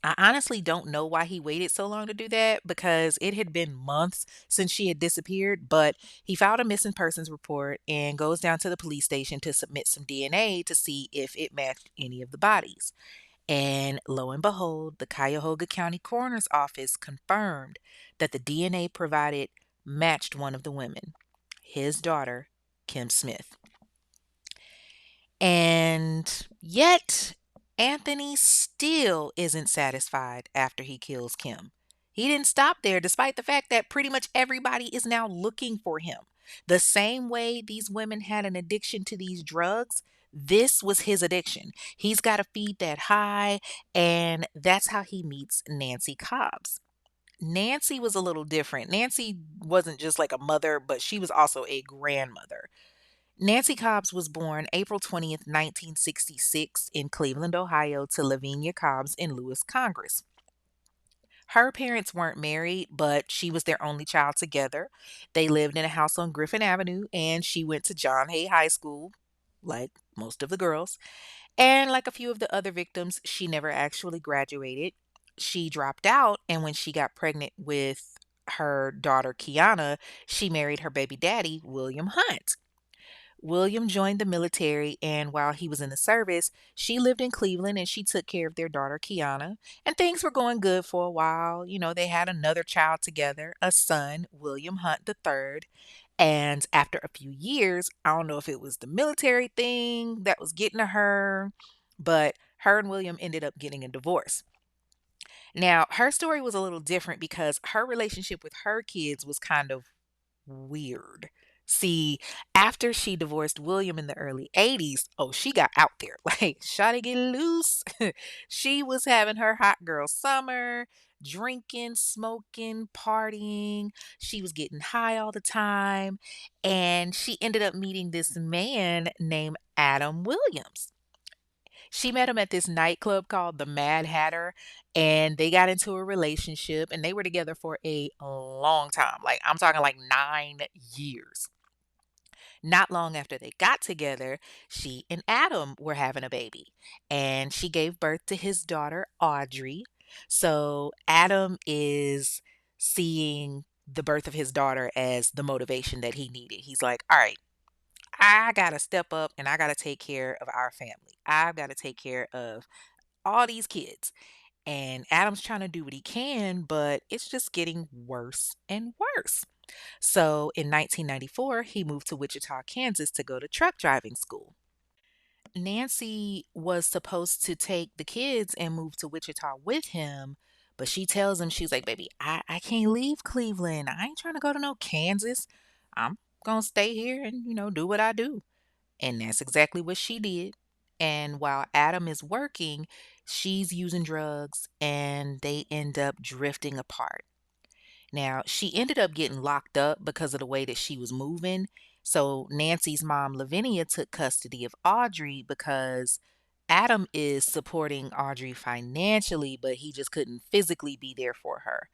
I honestly don't know why he waited so long to do that because it had been months since she had disappeared, but he filed a missing persons report and goes down to the police station to submit some DNA to see if it matched any of the bodies. And lo and behold, the Cuyahoga County Coroner's Office confirmed that the DNA provided matched one of the women, his daughter, Kim Smith. And yet, Anthony still isn't satisfied after he kills Kim. He didn't stop there, despite the fact that pretty much everybody is now looking for him. The same way these women had an addiction to these drugs, this was his addiction. He's got to feed that high, and that's how he meets Nancy Cobbs. Nancy was a little different. Nancy wasn't just like a mother, but she was also a grandmother. Nancy Cobbs was born April 20th, 1966 in Cleveland, Ohio to Lavinia Cobbs and Louis Congress. Her parents weren't married, but she was their only child together. They lived in a house on Griffin Avenue and she went to John Hay High School, like most of the girls. And like a few of the other victims, she never actually graduated. She dropped out, and when she got pregnant with her daughter Kiana, she married her baby daddy, William Hunt. William joined the military, and while he was in the service, she lived in Cleveland and she took care of their daughter, Kiana. And things were going good for a while. You know, they had another child together, a son, William Hunt III. And after a few years, I don't know if it was the military thing that was getting to her, but her and William ended up getting a divorce. Now, her story was a little different because her relationship with her kids was kind of weird. See, after she divorced William in the early 80s, oh, she got out there. Like, shawty get loose. She was having her hot girl summer, drinking, smoking, partying. She was getting high all the time. And she ended up meeting this man named Adam Williams. She met him at this nightclub called the Mad Hatter, and they got into a relationship, and they were together for a long time. Like, I'm talking like 9 years. Not long after they got together, she and Adam were having a baby, and she gave birth to his daughter, Audrey. So Adam is seeing the birth of his daughter as the motivation that he needed. He's like, all right, I got to step up and I got to take care of our family. I've got to take care of all these kids. And Adam's trying to do what he can, but it's just getting worse and worse. So in 1994, he moved to Wichita, Kansas to go to truck driving school. Nancy was supposed to take the kids and move to Wichita with him, but she tells him, she's like, baby, I can't leave Cleveland. I ain't trying to go to no Kansas. I'm going to stay here and, do what I do. And that's exactly what she did. And while Adam is working, she's using drugs and they end up drifting apart. Now, she ended up getting locked up because of the way that she was moving. So Nancy's mom, Lavinia, took custody of Audrey because Adam is supporting Audrey financially, but he just couldn't physically be there for her.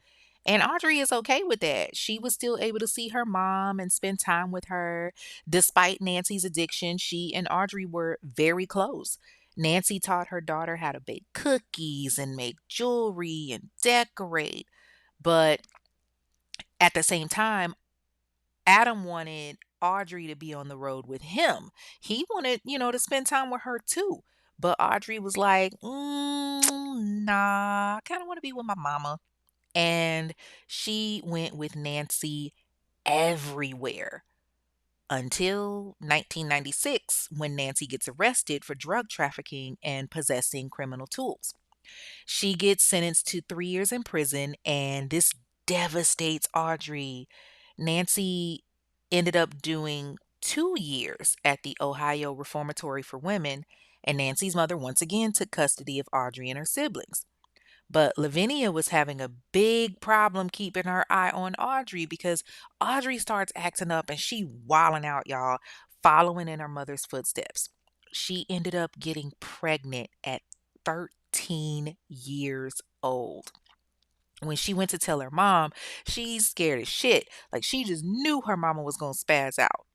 And Audrey is okay with that. She was still able to see her mom and spend time with her. Despite Nancy's addiction, she and Audrey were very close. Nancy taught her daughter how to bake cookies and make jewelry and decorate. But at the same time, Adam wanted Audrey to be on the road with him. He wanted, to spend time with her too. But Audrey was like, nah, I kind of want to be with my mama. And she went with Nancy everywhere until 1996 when Nancy gets arrested for drug trafficking and possessing criminal tools. She gets sentenced to 3 years in prison, and this devastates Audrey. Nancy ended up doing 2 years at the Ohio Reformatory for Women, and Nancy's mother once again took custody of Audrey and her siblings. But Lavinia was having a big problem keeping her eye on Audrey because Audrey starts acting up and she wilding out, y'all, following in her mother's footsteps. She ended up getting pregnant at 13 years old. When she went to tell her mom, she's scared as shit. Like she just knew her mama was gonna spaz out.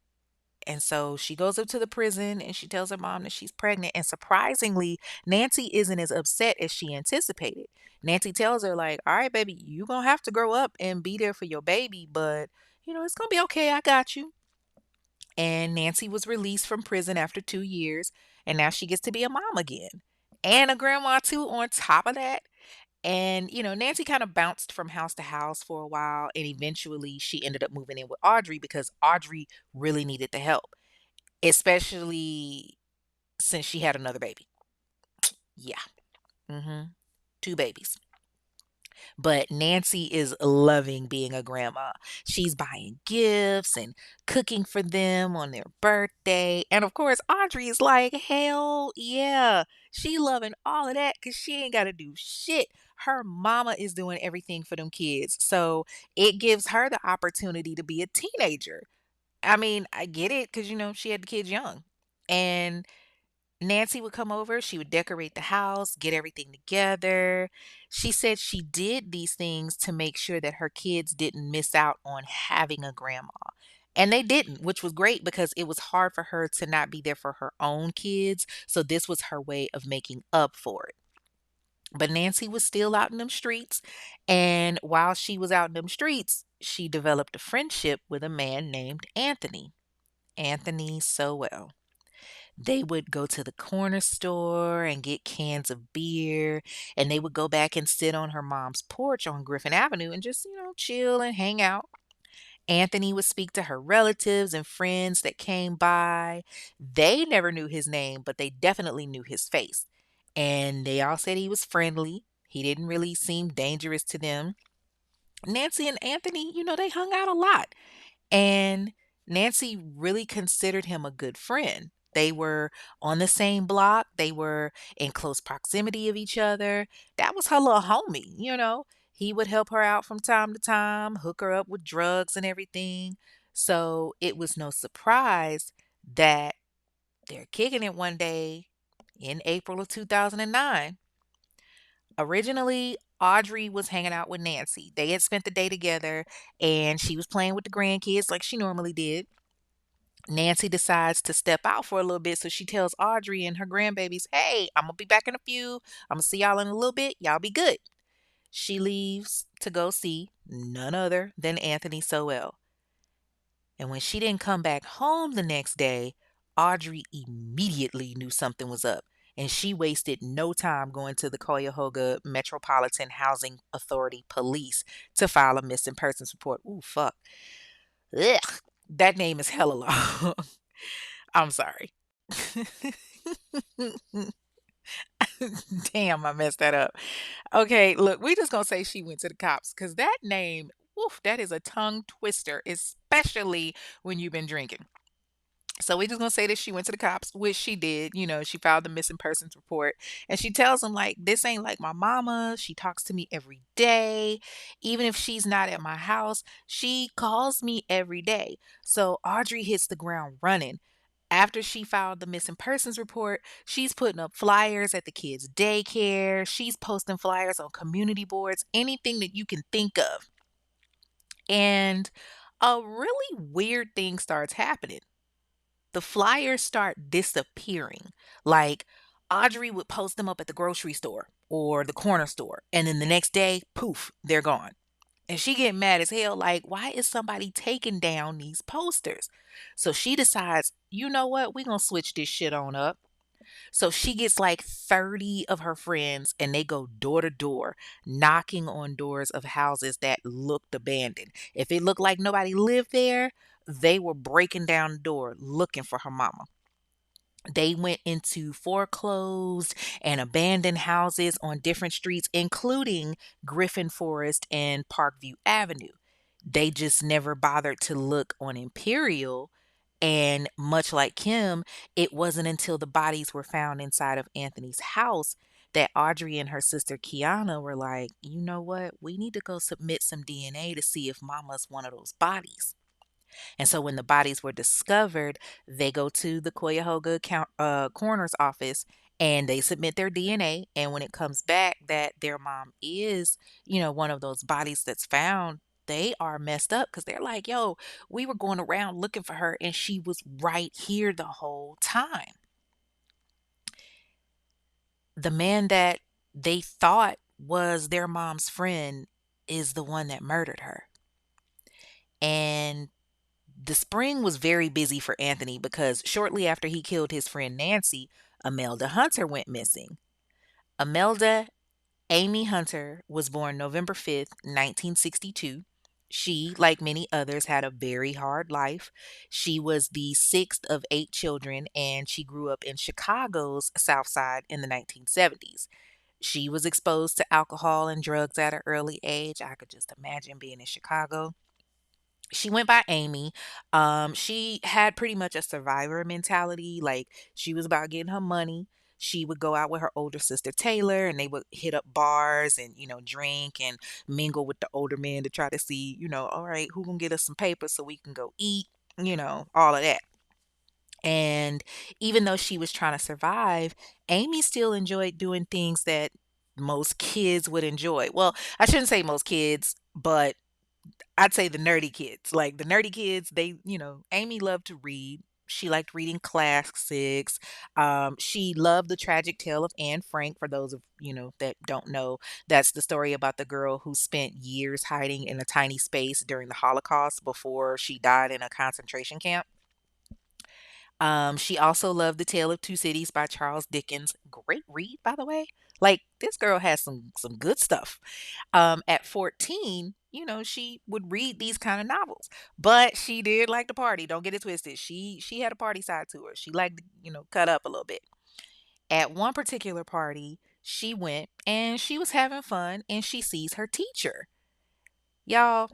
And so she goes up to the prison and she tells her mom that she's pregnant. And surprisingly, Nancy isn't as upset as she anticipated. Nancy tells her, like, all right, baby, you gonna have to grow up and be there for your baby, but it's gonna be okay. I got you. And Nancy was released from prison after 2 years, and now she gets to be a mom again. And a grandma too on top of that. And, Nancy kind of bounced from house to house for a while, and eventually she ended up moving in with Audrey because Audrey really needed the help, especially since she had another baby. Yeah. Mhm. 2 babies. But Nancy is loving being a grandma. She's buying gifts and cooking for them on their birthday. And of course, Audrey is like, hell yeah. She loving all of that because she ain't got to do shit. Her mama is doing everything for them kids. So it gives her the opportunity to be a teenager. I mean, I get it because, she had the kids young. And Nancy would come over, she would decorate the house, get everything together. She said she did these things to make sure that her kids didn't miss out on having a grandma. And they didn't, which was great because it was hard for her to not be there for her own kids. So this was her way of making up for it. But Nancy was still out in them streets. And while she was out in them streets, she developed a friendship with a man named Anthony Sowell. They would go to the corner store and get cans of beer, and they would go back and sit on her mom's porch on Griffin Avenue and just, chill and hang out. Anthony would speak to her relatives and friends that came by. They never knew his name, but they definitely knew his face. And they all said he was friendly. He didn't really seem dangerous to them. Nancy and Anthony, they hung out a lot. And Nancy really considered him a good friend. They were on the same block, they were in close proximity of each other. That was her little homie. He would help her out from time to time, hook her up with drugs and everything. So it was no surprise that they're kicking it one day in April of 2009. Originally, Audrey was hanging out with Nancy. They had spent the day together and she was playing with the grandkids like she normally did. Nancy decides to step out for a little bit, so she tells Audrey and her grandbabies, hey, I'm gonna be back in a few. I'm gonna see y'all in a little bit. Y'all be good. She leaves to go see none other than Anthony Sowell. And when she didn't come back home the next day, Audrey immediately knew something was up. And she wasted no time going to the Cuyahoga Metropolitan Housing Authority police to file a missing persons report. Ooh, fuck. Ugh, that name is hella long. I'm sorry. Damn, I messed that up. Okay, look, we just gonna say she went to the cops because that name, woof, that is a tongue twister, especially when you've been drinking. So we just gonna say that she went to the cops, which she did. She filed the missing persons report, and she tells them like, "This ain't like my mama. She talks to me every day, even if she's not at my house. She calls me every day." So Audrey hits the ground running. After she filed the missing persons report, she's putting up flyers at the kids' daycare. She's posting flyers on community boards, anything that you can think of. And a really weird thing starts happening. The flyers start disappearing. Like Audrey would post them up at the grocery store or the corner store, and then the next day, poof, they're gone. And she get mad as hell, like, why is somebody taking down these posters? So she decides, you know what, we gonna switch this shit on up. So she gets like 30 of her friends and they go door to door, knocking on doors of houses that looked abandoned. If it looked like nobody lived there, they were breaking down the door looking for her mama. They went into foreclosed and abandoned houses on different streets, including Griffin Forest and Parkview Avenue. They just never bothered to look on Imperial And much like Kim, it wasn't until the bodies were found inside of Anthony's house that Audrey and her sister Kiana were like, you know what? We need to go submit some DNA to see if mama's one of those bodies. And so when the bodies were discovered, they go to the Cuyahoga coroner's office and they submit their DNA. And when it comes back that their mom is, one of those bodies that's found, they are messed up because they're like, yo, we were going around looking for her and she was right here the whole time. The man that they thought was their mom's friend is the one that murdered her. And the spring was very busy for Anthony because shortly after he killed his friend Nancy, Imelda Hunter went missing. Imelda Amy Hunter was born November 5th, 1962. She, like many others, had a very hard life. She was the sixth of eight children, and she grew up in Chicago's South Side in the 1970s. She was exposed to alcohol and drugs at an early age. I could just imagine being in Chicago. She went by Amy. She had pretty much a survivor mentality. Like she was about getting her money. She would go out with her older sister Taylor and they would hit up bars and, drink and mingle with the older men to try to see, all right, who gonna get us some paper so we can go eat, all of that. And even though she was trying to survive, Amy still enjoyed doing things that most kids would enjoy. Well, I shouldn't say most kids, but I'd say the nerdy kids. Like the nerdy kids, Amy loved to read. She liked reading classics. She loved the tragic tale of Anne Frank. For those of that don't know, that's the story about the girl who spent years hiding in a tiny space during the Holocaust before she died in a concentration camp. She also loved The Tale of Two Cities by Charles Dickens. Great read, by the way. Like this girl has some good stuff. At 14, she would read these kind of novels, but she did like to party. Don't get it twisted. She had a party side to her. She liked to, cut up a little bit. At one particular party, she went and she was having fun and she sees her teacher. Y'all,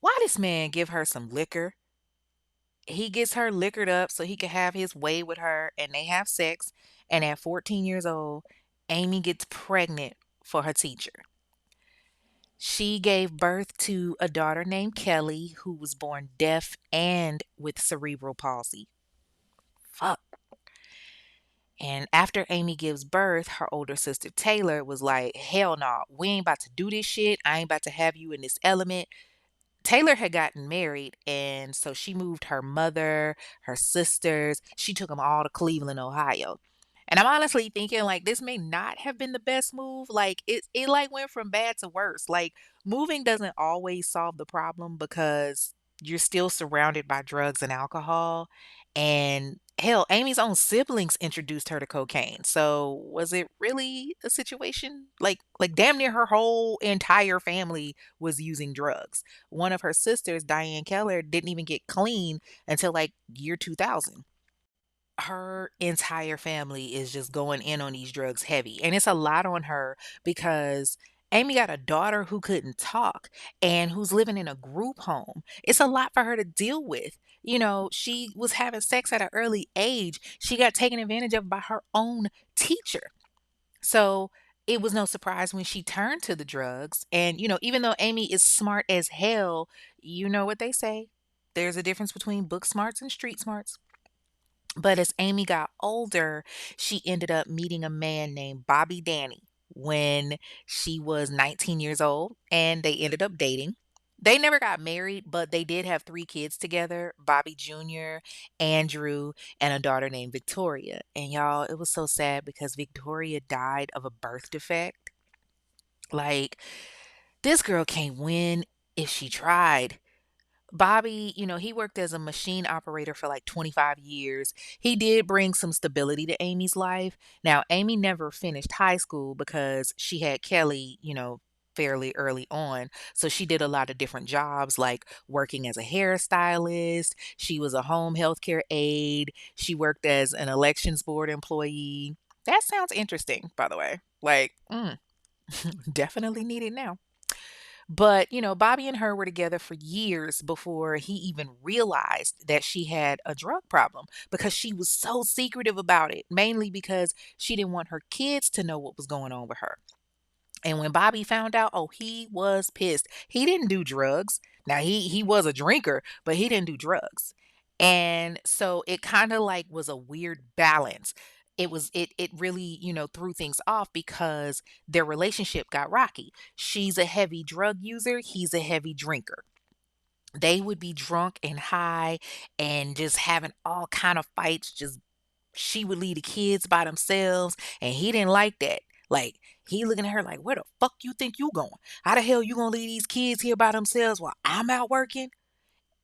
why this man give her some liquor? He gets her liquored up so he can have his way with her and they have sex. And at 14 years old, Amy gets pregnant for her teacher. She gave birth to a daughter named Kelly, who was born deaf and with cerebral palsy. Fuck. And after Amy gives birth, her older sister Taylor was like, hell no, we ain't about to do this shit. I ain't about to have you in this element. Taylor had gotten married, and so she moved her mother, her sisters, she took them all to Cleveland, Ohio. And I'm honestly thinking like this may not have been the best move. Like it like went from bad to worse. Like moving doesn't always solve the problem because you're still surrounded by drugs and alcohol. And hell, Amy's own siblings introduced her to cocaine. So was it really a situation? Like damn near her whole entire family was using drugs. One of her sisters, Diane Keller, didn't even get clean until like year 2000. Her entire family is just going in on these drugs heavy. And it's a lot on her because Amy got a daughter who couldn't talk and who's living in a group home. It's a lot for her to deal with. She was having sex at an early age. She got taken advantage of by her own teacher. So it was no surprise when she turned to the drugs. And, even though Amy is smart as hell, you know what they say. There's a difference between book smarts and street smarts. But as Amy got older, she ended up meeting a man named Bobby Danny when she was 19 years old, and they ended up dating. They never got married, but they did have three kids together: Bobby Jr., Andrew, and a daughter named Victoria. And y'all, it was so sad because Victoria died of a birth defect. Like, this girl can't win if she tried. Bobby, he worked as a machine operator for like 25 years. He did bring some stability to Amy's life. Now, Amy never finished high school because she had Kelly, fairly early on. So she did a lot of different jobs like working as a hairstylist. She was a home healthcare aide. She worked as an elections board employee. That sounds interesting, by the way. Like, definitely needed now. But, Bobby and her were together for years before he even realized that she had a drug problem because she was so secretive about it, mainly because she didn't want her kids to know what was going on with her. And when Bobby found out, oh, he was pissed. He didn't do drugs. Now he was a drinker, but he didn't do drugs. And so it kind of like was a weird balance. It really, threw things off because their relationship got rocky. She's a heavy drug user, he's a heavy drinker. They would be drunk and high and just having all kind of fights, just she would leave the kids by themselves, and he didn't like that. Like, he looking at her like, "Where the fuck you think you going? How the hell you gonna leave these kids here by themselves while I'm out working?"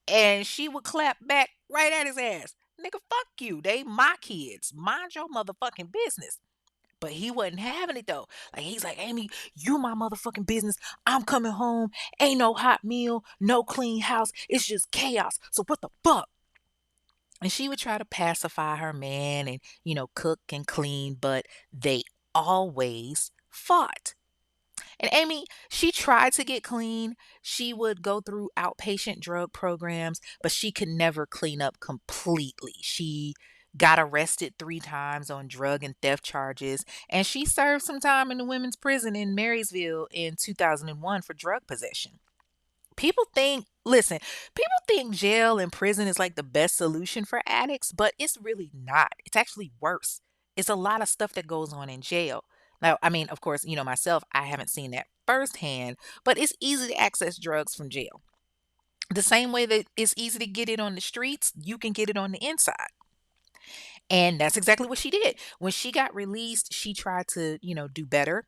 And she would clap back right at his ass. "Nigga, fuck you. They my kids. Mind your motherfucking business." But he wasn't having it though. Like, he's like, "Amy, you my motherfucking business. I'm coming home. Ain't no hot meal, no clean house. It's just chaos. So what the fuck?" And she would try to pacify her man and, cook and clean, but they always fought. And Amy, she tried to get clean. She would go through outpatient drug programs, but she could never clean up completely. She got arrested 3 times on drug and theft charges, and she served some time in the women's prison in Marysville in 2001 for drug possession. People think jail and prison is like the best solution for addicts, but it's really not. It's actually worse. It's a lot of stuff that goes on in jail. Now, I mean, of course, myself, I haven't seen that firsthand, but it's easy to access drugs from jail. The same way that it's easy to get it on the streets, you can get it on the inside. And that's exactly what she did. When she got released, she tried to, do better.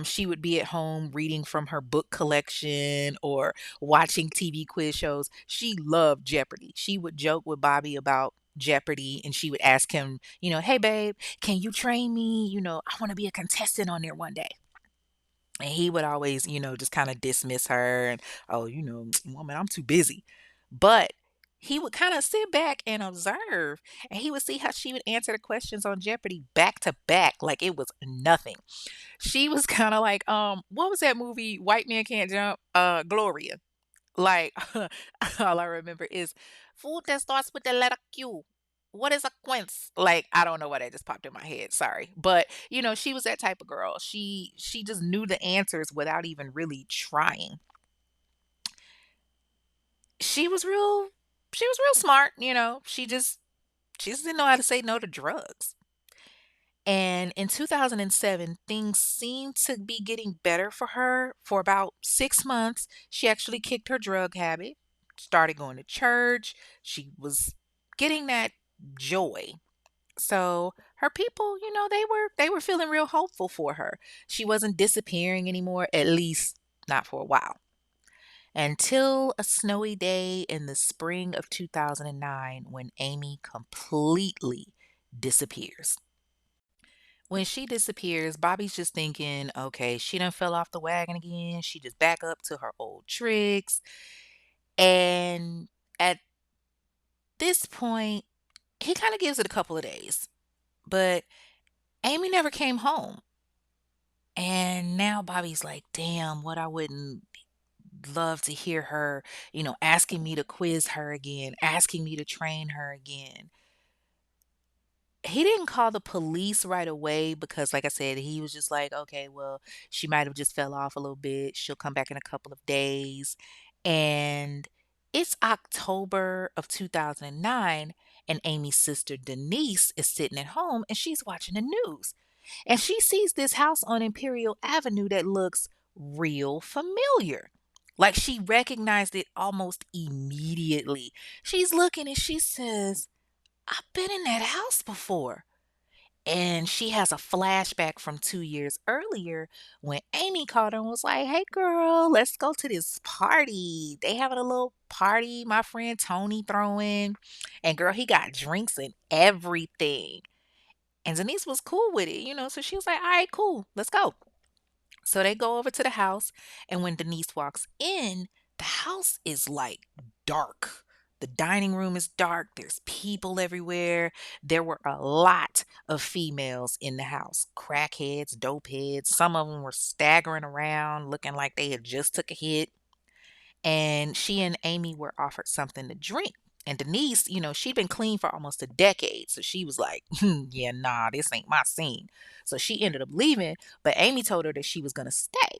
She would be at home reading from her book collection or watching TV quiz shows. She loved Jeopardy. She would joke with Bobby about Jeopardy and she would ask him, "Hey, babe, can you train me? I want to be a contestant on there one day." And he would always, just kind of dismiss her and, "Oh, woman, I'm too busy." But he would kind of sit back and observe, and he would see how she would answer the questions on Jeopardy back to back like it was nothing. She was kind of like, what was that movie, White Man Can't Jump? Gloria. Like, all I remember is food that starts with the letter Q. What is a quince? Like, I don't know why that just popped in my head. Sorry. But, she was that type of girl. She just knew the answers without even really trying. She was real she was real smart. She just didn't know how to say no to drugs. And in 2007, things seemed to be getting better for her. For about 6 months, she actually kicked her drug habit, started going to church. She was getting that joy. So her people, they were feeling real hopeful for her. She wasn't disappearing anymore, at least not for a while. Until a snowy day in the spring of 2009 when Amy completely disappears. When she disappears, Bobby's just thinking, okay, she done fell off the wagon again. She just back up to her old tricks. And at this point, he kind of gives it a couple of days. But Amy never came home. And now Bobby's like, damn, what I wouldn't love to hear her, asking me to quiz her again, asking me to train her again. He didn't call the police right away because, like I said, he was just like, okay, well, she might have just fell off a little bit. She'll come back in a couple of days. And it's October of 2009, and Amy's sister Denise is sitting at home and she's watching the news. And she sees this house on Imperial Avenue that looks real familiar. Like, she recognized it almost immediately. She's looking and she says, I've been in that house before. And she has a flashback from 2 years earlier when Amy called her and was like, "Hey girl, let's go to this party. They having a little party my friend Tony throwing." And girl, he got drinks and everything. And Denise was cool with it, so she was like, "All right, cool, let's go." So they go over to the house, and when Denise walks in, the house is like dark. The dining room is dark, there's people everywhere. There were a lot of females in the house, crackheads, dopeheads. Some of them were staggering around looking like they had just took a hit. And she and Amy were offered something to drink. And Denise, she'd been clean for almost a decade. So she was like, yeah, nah, this ain't my scene. So she ended up leaving, but Amy told her that she was going to stay.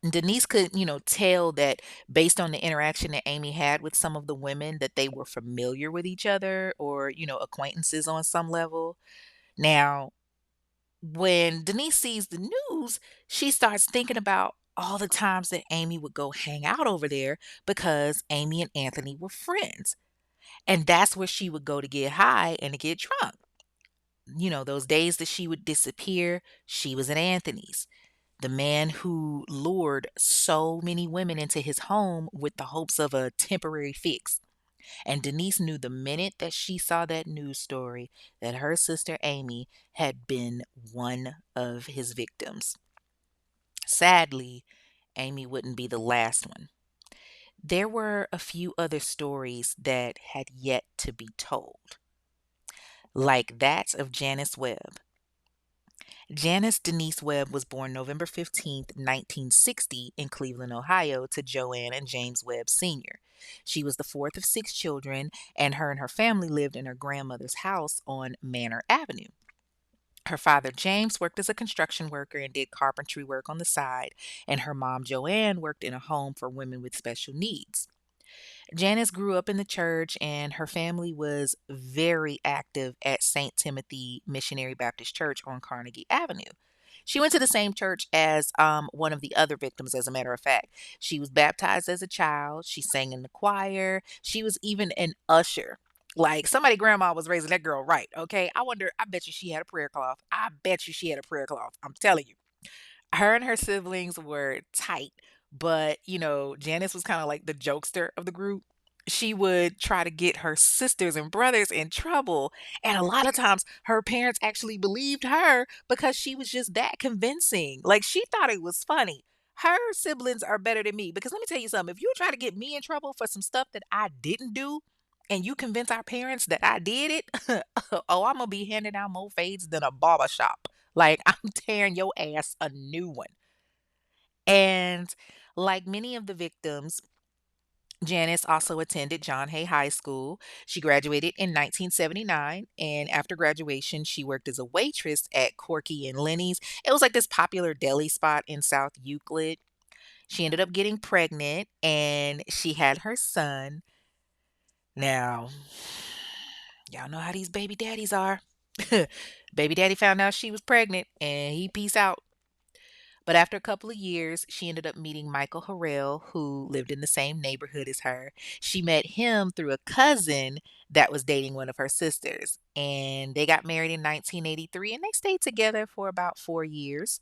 And Denise could, tell that based on the interaction that Amy had with some of the women that they were familiar with each other or, acquaintances on some level. Now, when Denise sees the news, she starts thinking about all the times that Amy would go hang out over there because Amy and Anthony were friends. And that's where she would go to get high and to get drunk. Those days that she would disappear, she was at Anthony's. The man who lured so many women into his home with the hopes of a temporary fix. And Denise knew the minute that she saw that news story that her sister Amy had been one of his victims. Sadly, Amy wouldn't be the last one. There were a few other stories that had yet to be told, like that of Janice Webb. Janice Denise Webb was born November 15th, 1960, in Cleveland, Ohio, to Joanne and James Webb Sr. She was the fourth of six children, and her family lived in her grandmother's house on Manor Avenue. Her father, James, worked as a construction worker and did carpentry work on the side, and her mom, Joanne, worked in a home for women with special needs. Janice grew up in the church, and her family was very active at St. Timothy Missionary Baptist Church on Carnegie Avenue. She went to the same church as one of the other victims, as a matter of fact. She was baptized as a child. She sang in the choir. She was even an usher. Like somebody grandma was raising that girl right, okay? I bet you she had a prayer cloth. I bet you she had a prayer cloth. I'm telling you. Her and her siblings were tight, but, Janice was kinda like the jokester of the group. She would try to get her sisters and brothers in trouble, and a lot of times her parents actually believed her because she was just that convincing. Like, she thought it was funny. Her siblings are better than me because let me tell you something, if you try to get me in trouble for some stuff that I didn't do, and you convince our parents that I did it, oh, Imma be handing out more fades than a barber shop. Like, I'm tearing your ass a new one. And like many of the victims, Janice also attended John Hay High School. She graduated in 1979, and after graduation, she worked as a waitress at Corky and Lenny's. It was like this popular deli spot in South Euclid. She ended up getting pregnant, and she had her son. Now, y'all know how these baby daddies are. Baby daddy found out she was pregnant, and he peace out. But after a couple of years, she ended up meeting Michael Harrell, who lived in the same neighborhood as her. She met him through a cousin that was dating one of her sisters. And they got married in 1983 and they stayed together for about 4 years.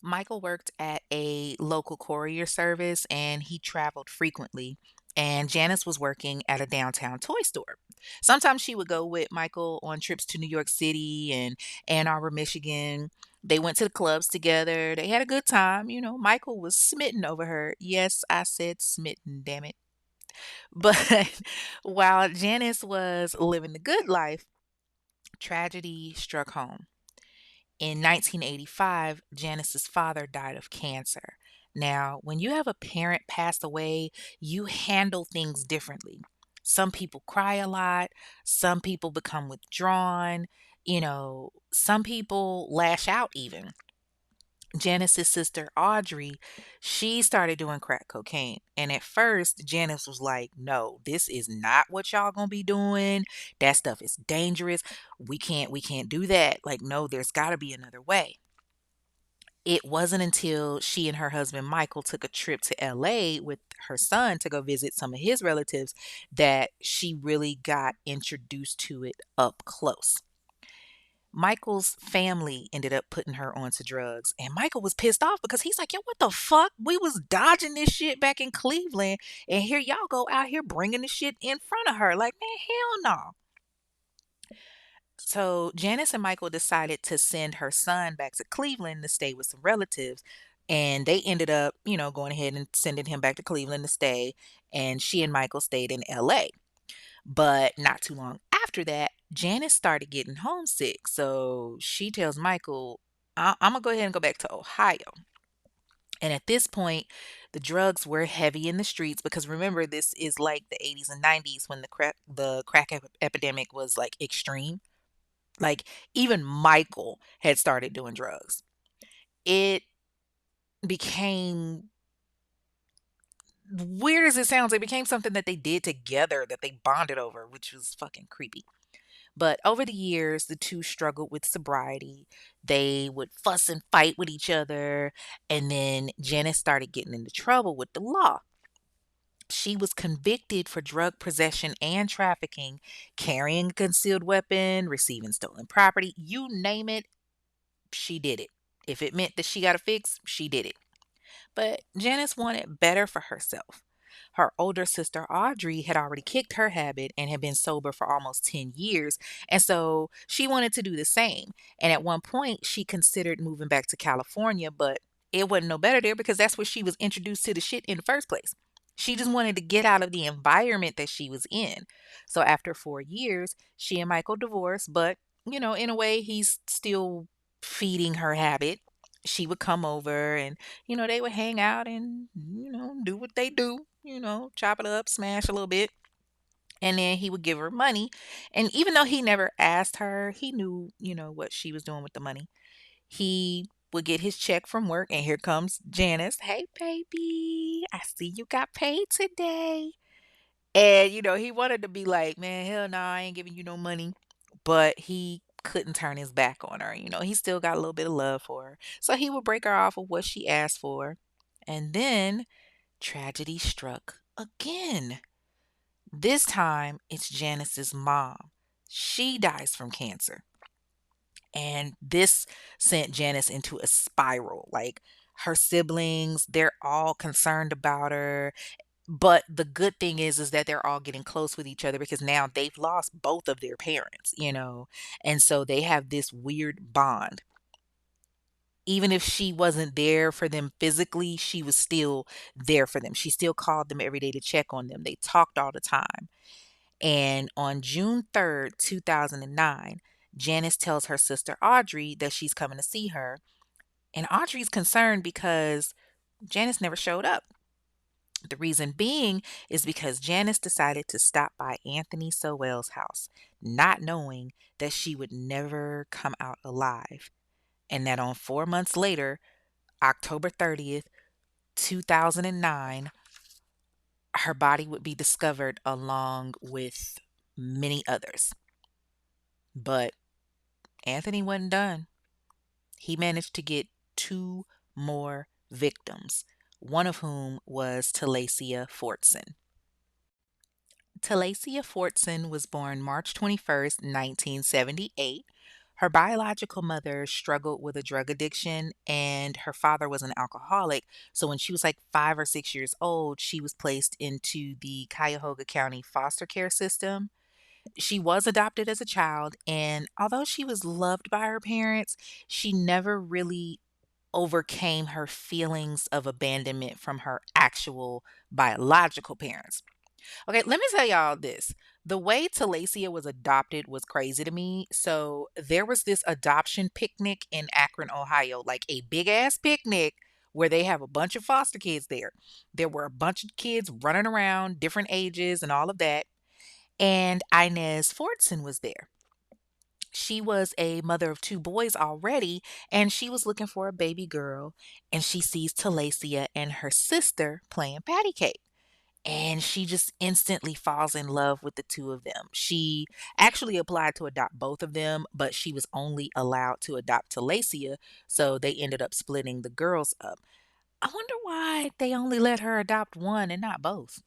Michael worked at a local courier service and he traveled frequently. And Janice was working at a downtown toy store. Sometimes she would go with Michael on trips to New York City and Ann Arbor, Michigan. They went to the clubs together. They had a good time. Michael was smitten over her. Yes, I said smitten, damn it. But while Janice was living the good life, tragedy struck home. In 1985, Janice's father died of cancer. Now, when you have a parent pass away, you handle things differently. Some people cry a lot, some people become withdrawn, some people lash out even. Janice's sister Audrey, she started doing crack cocaine. And at first, Janice was like, "No, this is not what y'all going to be doing. That stuff is dangerous. We can't do that. Like, no, there's got to be another way." It wasn't until she and her husband Michael took a trip to LA with her son to go visit some of his relatives that she really got introduced to it up close. Michael's family ended up putting her onto drugs, and Michael was pissed off because he's like, "Yo, what the fuck? We was dodging this shit back in Cleveland, and here y'all go out here bringing the shit in front of her. Like, man, hell no." So Janice and Michael decided to send her son back to Cleveland to stay with some relatives. And they ended up, going ahead and sending him back to Cleveland to stay. and she and Michael stayed in LA. But not too long after that, Janice started getting homesick. So she tells Michael, I'm going to go ahead and go back to Ohio. And at this point, the drugs were heavy in the streets because remember, this is like the 80s and 90s when the crack epidemic was like extreme. Like even Michael had started doing drugs. It became weird as it sounds, it became something that they did together that they bonded over, which was fucking creepy. But over the years, the two struggled with sobriety. They would fuss and fight with each other. And then Janice started getting into trouble with the law. She was convicted for drug possession and trafficking, carrying a concealed weapon, receiving stolen property. You name it, she did it. If it meant that she got a fix, she did it. But Janice wanted better for herself. Her older sister Audrey had already kicked her habit and had been sober for almost 10 years, and so she wanted to do the same. And at one point, she considered moving back to California, but it wasn't no better there because that's where she was introduced to the shit in the first place. She just wanted to get out of the environment that she was in. So after 4 years, she and Michael divorced, but in a way, he's still feeding her habit. She would come over and they would hang out and, do what they do, chop it up, smash a little bit. And then he would give her money. And even though he never asked her, he knew, what she was doing with the money. He would get his check from work, and here comes Janice. Hey, baby, I see you got paid today. And, he wanted to be like, man, hell no, I ain't giving you no money. But he couldn't turn his back on her. He still got a little bit of love for her. So he would break her off of what she asked for. And then tragedy struck again. This time it's Janice's mom. She dies from cancer. And this sent Janice into a spiral. Like her siblings, they're all concerned about her. But the good thing is that they're all getting close with each other because now they've lost both of their parents. And so they have this weird bond. Even if she wasn't there for them physically, she was still there for them. She still called them every day to check on them. They talked all the time. And on June 3rd, 2009, Janice tells her sister Audrey that she's coming to see her. And Audrey's concerned because Janice never showed up. The reason being is because Janice decided to stop by Anthony Sowell's house, not knowing that she would never come out alive. And that on 4 months later, October 30th, 2009, her body would be discovered along with many others. But Anthony wasn't done. He managed to get two more victims, one of whom was Talacia Fortson. Talacia Fortson was born March 21st, 1978. Her biological mother struggled with a drug addiction, and her father was an alcoholic. So when she was like 5 or 6 years old, she was placed into the Cuyahoga County foster care system. She was adopted as a child, and although she was loved by her parents, she never really overcame her feelings of abandonment from her actual biological parents. Okay, let me tell y'all this. The way Talacia was adopted was crazy to me. So there was this adoption picnic in Akron, Ohio, like a big ass picnic where they have a bunch of foster kids there. There were a bunch of kids running around, different ages and all of that. And Inez Fortson was there. She was a mother of two boys already, and she was looking for a baby girl. And she sees Talacia and her sister playing patty cake, and she just instantly falls in love with the two of them. She actually applied to adopt both of them, but she was only allowed to adopt Talacia, so they ended up splitting the girls up. I wonder why they only let her adopt one and not both.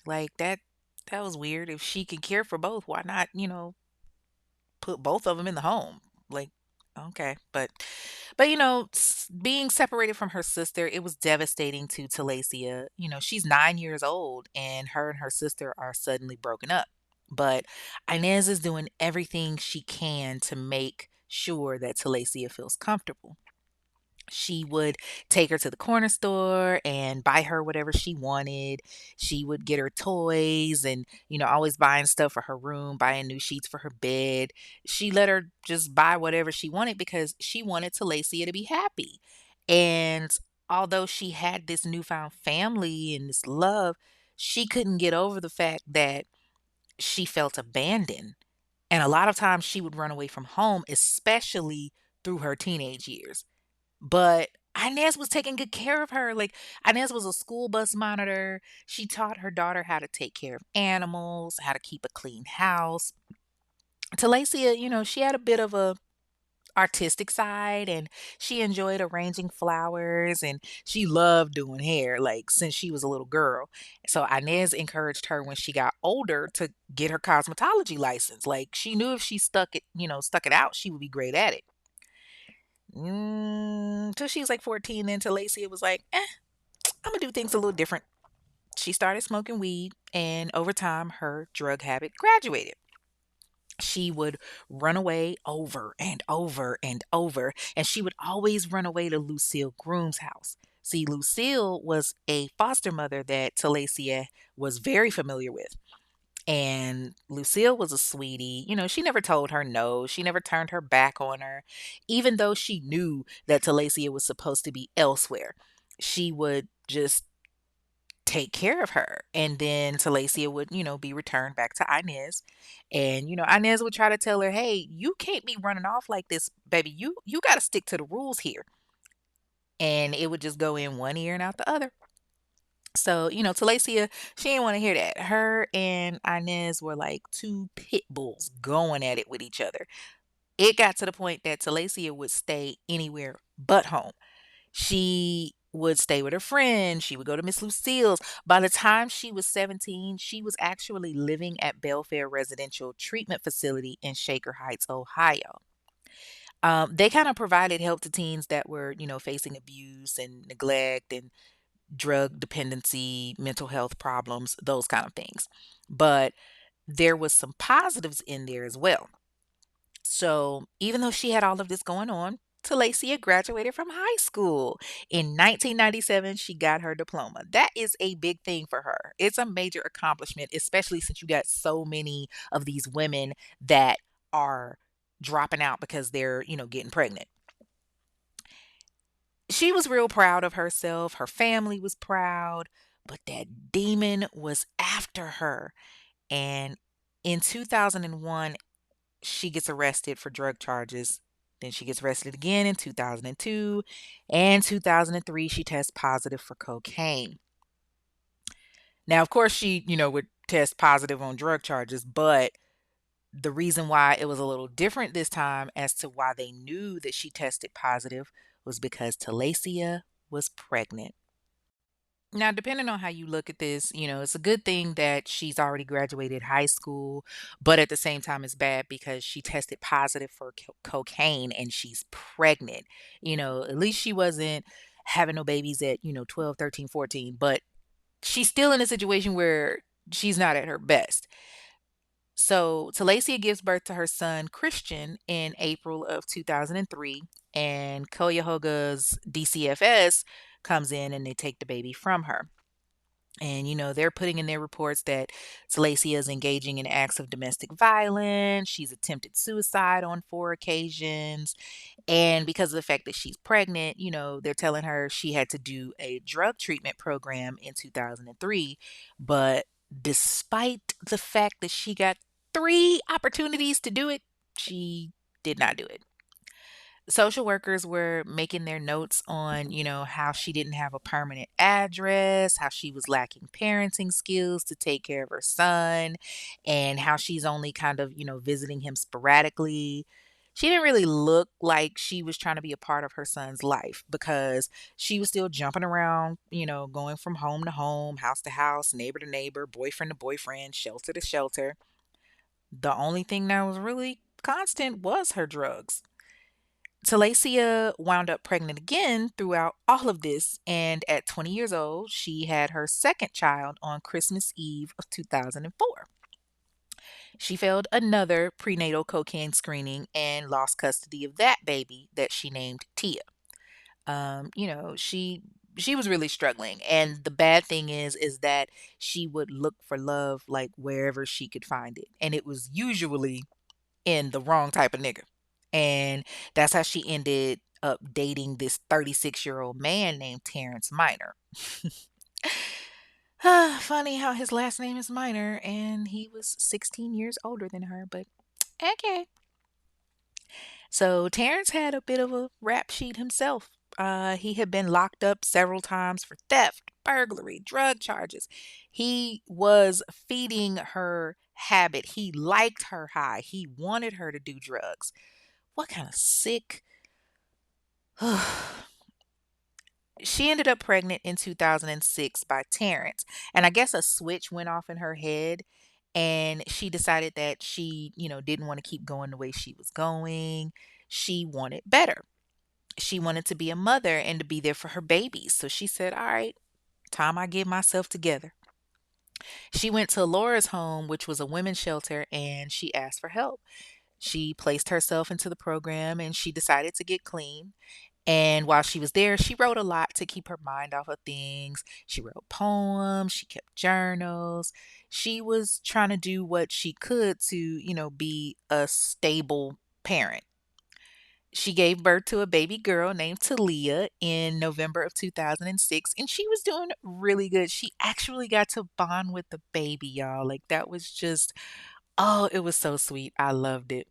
Like that was weird. If she could care for both, why not, put both of them in the home? Like okay, but being separated from her sister, it was devastating to Talacia. She's 9 years old, and her sister are suddenly broken up. But Inez is doing everything she can to make sure that Talacia feels comfortable. She would take her to the corner store and buy her whatever she wanted. She would get her toys and, always buying stuff for her room, buying new sheets for her bed. She let her just buy whatever she wanted because she wanted Talacia to be happy. And although she had this newfound family and this love, she couldn't get over the fact that she felt abandoned. And a lot of times she would run away from home, especially through her teenage years. But Inez was taking good care of her. Like, Inez was a school bus monitor. She taught her daughter how to take care of animals, how to keep a clean house. Talacia, she had a bit of a artistic side, and she enjoyed arranging flowers, and she loved doing hair like since she was a little girl. So Inez encouraged her when she got older to get her cosmetology license. Like, she knew if she stuck it out, she would be great at it. Till she was like 14, then Talacia was like, I'm gonna do things a little different. She started smoking weed, and over time, her drug habit graduated. She would run away over and over and over, and she would always run away to Lucille Groom's house. See, Lucille was a foster mother that Talacia was very familiar with. And Lucille was a sweetie. She never told her no. She never turned her back on her, even though she knew that Talacia was supposed to be elsewhere. She would just take care of her. And then Talacia would, be returned back to Inez. And, Inez would try to tell her, hey, you can't be running off like this, baby. You gotta stick to the rules here. And it would just go in one ear and out the other. So, Talacia, she didn't want to hear that. Her and Inez were like two pit bulls going at it with each other. It got to the point that Talacia would stay anywhere but home. She would stay with her friends. She would go to Miss Lucille's. By the time she was 17, she was actually living at Belfair Residential Treatment Facility in Shaker Heights, Ohio. They kind of provided help to teens that were, facing abuse and neglect and drug dependency, mental health problems, those kind of things. But there was some positives in there as well. So even though she had all of this going on, Talacia graduated from high school. In 1997, she got her diploma. That is a big thing for her. It's a major accomplishment, especially since you got so many of these women that are dropping out because they're, getting pregnant. She was real proud of herself. Her family was proud, but that demon was after her. And in 2001, she gets arrested for drug charges. Then she gets arrested again in 2002. And 2003, she tests positive for cocaine. Now, of course, she, would test positive on drug charges, but the reason why it was a little different this time as to why they knew that she tested positive was because Talacia was pregnant. Now, depending on how you look at this, it's a good thing that she's already graduated high school, but at the same time, it's bad because she tested positive for cocaine and she's pregnant. At least she wasn't having no babies at, 12, 13, 14, but she's still in a situation where she's not at her best. So Talacia gives birth to her son Christian in April of 2003, and Cuyahoga's DCFS comes in and they take the baby from her. And, they're putting in their reports that Talacia is engaging in acts of domestic violence. She's attempted suicide on 4 occasions. And because of the fact that she's pregnant, they're telling her she had to do a drug treatment program in 2003. But despite the fact that she got 3 opportunities to do it, she did not do it. Social workers were making their notes on, how she didn't have a permanent address, how she was lacking parenting skills to take care of her son, and how she's only kind of, visiting him sporadically. She didn't really look like she was trying to be a part of her son's life because she was still jumping around, going from home to home, house to house, neighbor to neighbor, boyfriend to boyfriend, shelter to shelter. The only thing that was really constant was her drugs. Talacia wound up pregnant again throughout all of this, and at 20 years old, she had her second child on Christmas Eve of 2004. She failed another prenatal cocaine screening and lost custody of that baby that she named Tia. She was really struggling, and the bad thing is that she would look for love like wherever she could find it, and it was usually in the wrong type of nigga. And that's how she ended up dating this 36-year-old man named Terrence Minor. Funny how his last name is Minor and he was 16 years older than her, but okay. So Terrence had a bit of a rap sheet himself. He had been locked up several times for theft, burglary, drug charges. He was feeding her habit. He liked her high. He wanted her to do drugs. What kind of sick? She ended up pregnant in 2006 by Terrence. And I guess a switch went off in her head. And she decided that she didn't want to keep going the way she was going. She wanted better. She wanted to be a mother and to be there for her babies. So she said, all right, time I get myself together. She went to Laura's home, which was a women's shelter, and she asked for help. She placed herself into the program and she decided to get clean. And while she was there, she wrote a lot to keep her mind off of things. She wrote poems, she kept journals. She was trying to do what she could to be a stable parent. She gave birth to a baby girl named Talia in November of 2006, and she was doing really good. She actually got to bond with the baby, y'all. Like, that was just, oh, it was so sweet. I loved it.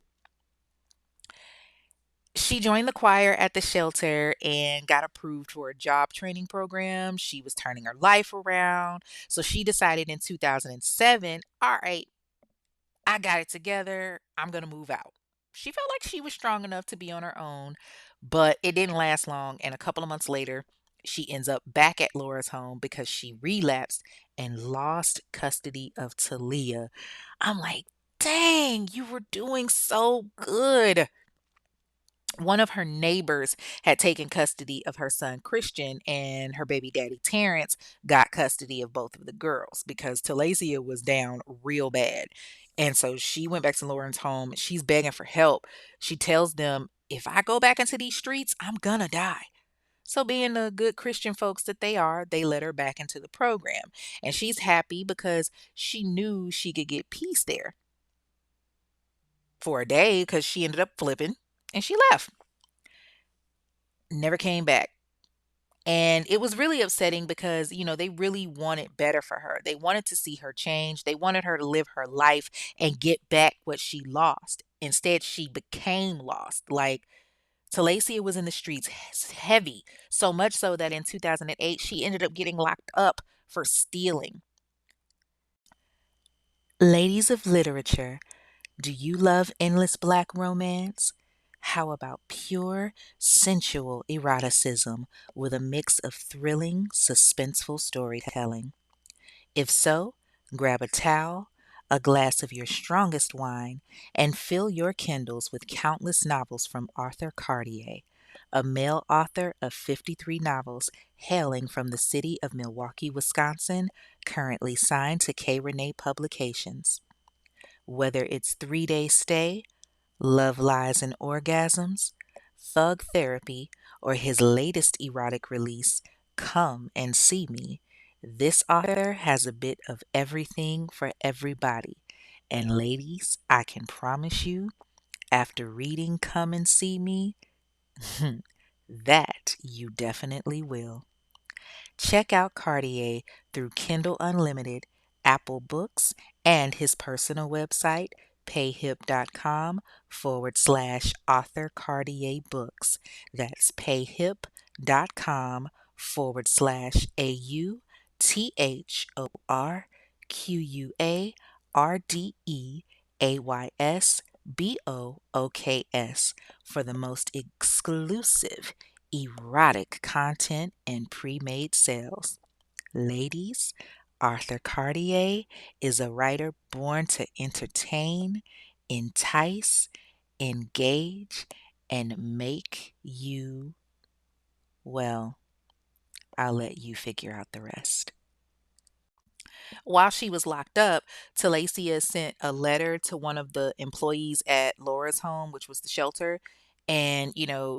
She joined the choir at the shelter and got approved for a job training program. She was turning her life around. So she decided in 2007, all right, I got it together. I'm going to move out. She felt like she was strong enough to be on her own, but it didn't last long. And a couple of months later, she ends up back at Laura's home because she relapsed and lost custody of Talia. I'm like, dang, you were doing so good. One of her neighbors had taken custody of her son Christian, and her baby daddy Terrence got custody of both of the girls because Talasia was down real bad. And so she went back to Lauren's home. She's begging for help. She tells them, if I go back into these streets, I'm gonna die. So, being the good Christian folks that they are, they let her back into the program. And she's happy because she knew she could get peace there for a day because she ended up flipping and she left. Never came back. And it was really upsetting because they really wanted better for her. They wanted to see her change. They wanted her to live her life and get back what she lost. Instead, she became lost. Like, Talasia was in the streets heavy, so much so that in 2008, she ended up getting locked up for stealing. Ladies of literature, do you love endless black romance? How about pure, sensual eroticism with a mix of thrilling, suspenseful storytelling? If so, grab a towel, a glass of your strongest wine, and fill your Kindles with countless novels from Arthur Cartier, a male author of 53 novels hailing from the city of Milwaukee, Wisconsin, currently signed to K. Renee Publications. Whether it's 3 Day Stay, Love, Lies, and Orgasms, Thug Therapy, or his latest erotic release, Come and See Me, this author has a bit of everything for everybody. And ladies, I can promise you, after reading Come and See Me, that you definitely will. Check out Cartier through Kindle Unlimited, Apple Books, and his personal website, payhip.com/ author Cartier books. That's payhip.com/ AUTHORQUARDEAYSBOOKS for the most exclusive erotic content and pre-made sales. Ladies, Arthur Cartier is a writer born to entertain, entice, engage, and make you, well, I'll let you figure out the rest. While she was locked up, Talasia sent a letter to one of the employees at Laura's home, which was the shelter, And,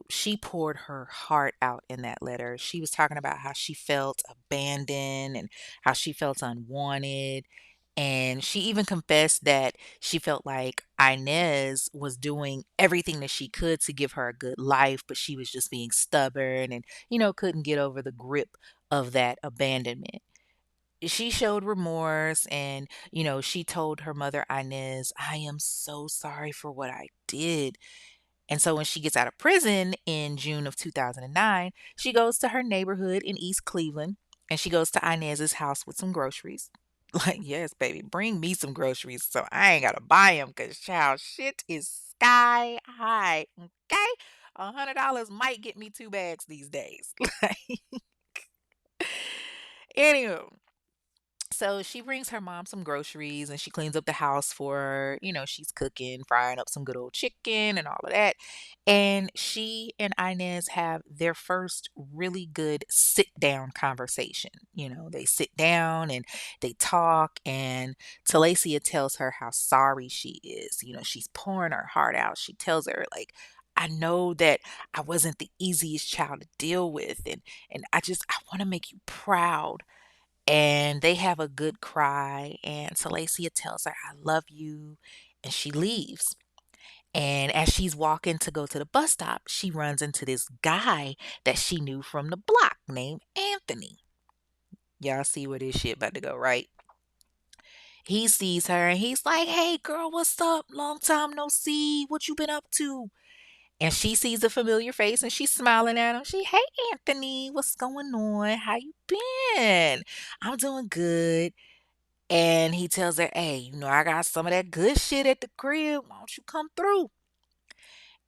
she poured her heart out in that letter. She was talking about how she felt abandoned and how she felt unwanted. And she even confessed that she felt like Inez was doing everything that she could to give her a good life, but she was just being stubborn and, couldn't get over the grip of that abandonment. She showed remorse and, she told her mother, Inez, I am so sorry for what I did. And so when she gets out of prison in June of 2009, she goes to her neighborhood in East Cleveland and she goes to Inez's house with some groceries. Like, yes, baby, bring me some groceries so I ain't got to buy them because, child, shit is sky high. Okay? $100 might get me 2 bags these days. Anywho, so she brings her mom some groceries and she cleans up the house for her. She's cooking, frying up some good old chicken and all of that. And she and Inez have their first really good sit down conversation. They sit down and they talk, and Talacia tells her how sorry she is. She's pouring her heart out. She tells her, like, I know that I wasn't the easiest child to deal with, and I want to make you proud. And they have a good cry, and Salacia tells her, I love you, and she leaves. And as she's walking to go to the bus stop, she runs into this guy that she knew from the block named Anthony. Y'all see where this shit about to go, right? He sees her and he's like, hey girl, what's up? Long time no see. What you been up to? And she sees a familiar face and she's smiling at him. Hey Anthony, what's going on? How you been? I'm doing good. And he tells her, hey, I got some of that good shit at the crib. Why don't you come through?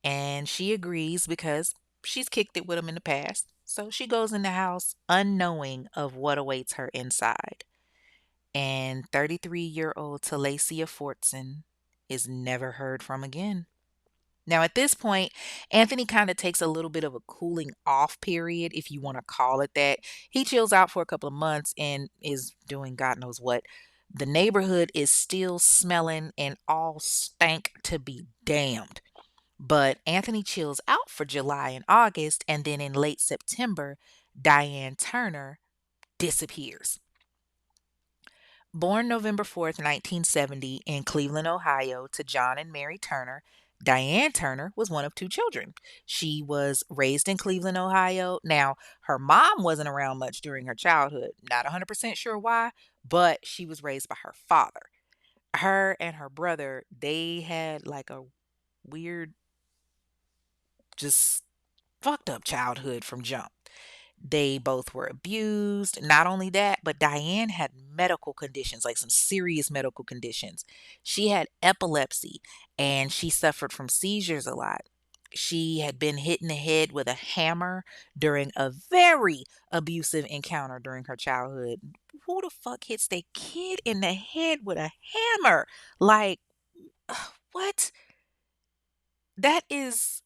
And she agrees because she's kicked it with him in the past. So she goes in the house unknowing of what awaits her inside. And 33-year-old Talacia Fortson is never heard from again. Now, at this point, Anthony kind of takes a little bit of a cooling off period, if you want to call it that. He chills out for a couple of months and is doing God knows what. The neighborhood is still smelling and all stank to be damned. But Anthony chills out for July and August, and then in late September, Diane Turner disappears. Born November 4th, 1970, in Cleveland, Ohio, to John and Mary Turner, Diane Turner was one of two children. She was raised in Cleveland, Ohio. Now, her mom wasn't around much during her childhood. Not 100% sure why, but she was raised by her father. Her and her brother, they had like a weird, just fucked up childhood from jump. They both were abused. Not only that, but Diane had medical conditions, like some serious medical conditions. She had epilepsy and she suffered from seizures a lot. She had been hit in the head with a hammer during a very abusive encounter during her childhood. Who the fuck hits their kid in the head with a hammer? Like, what? That is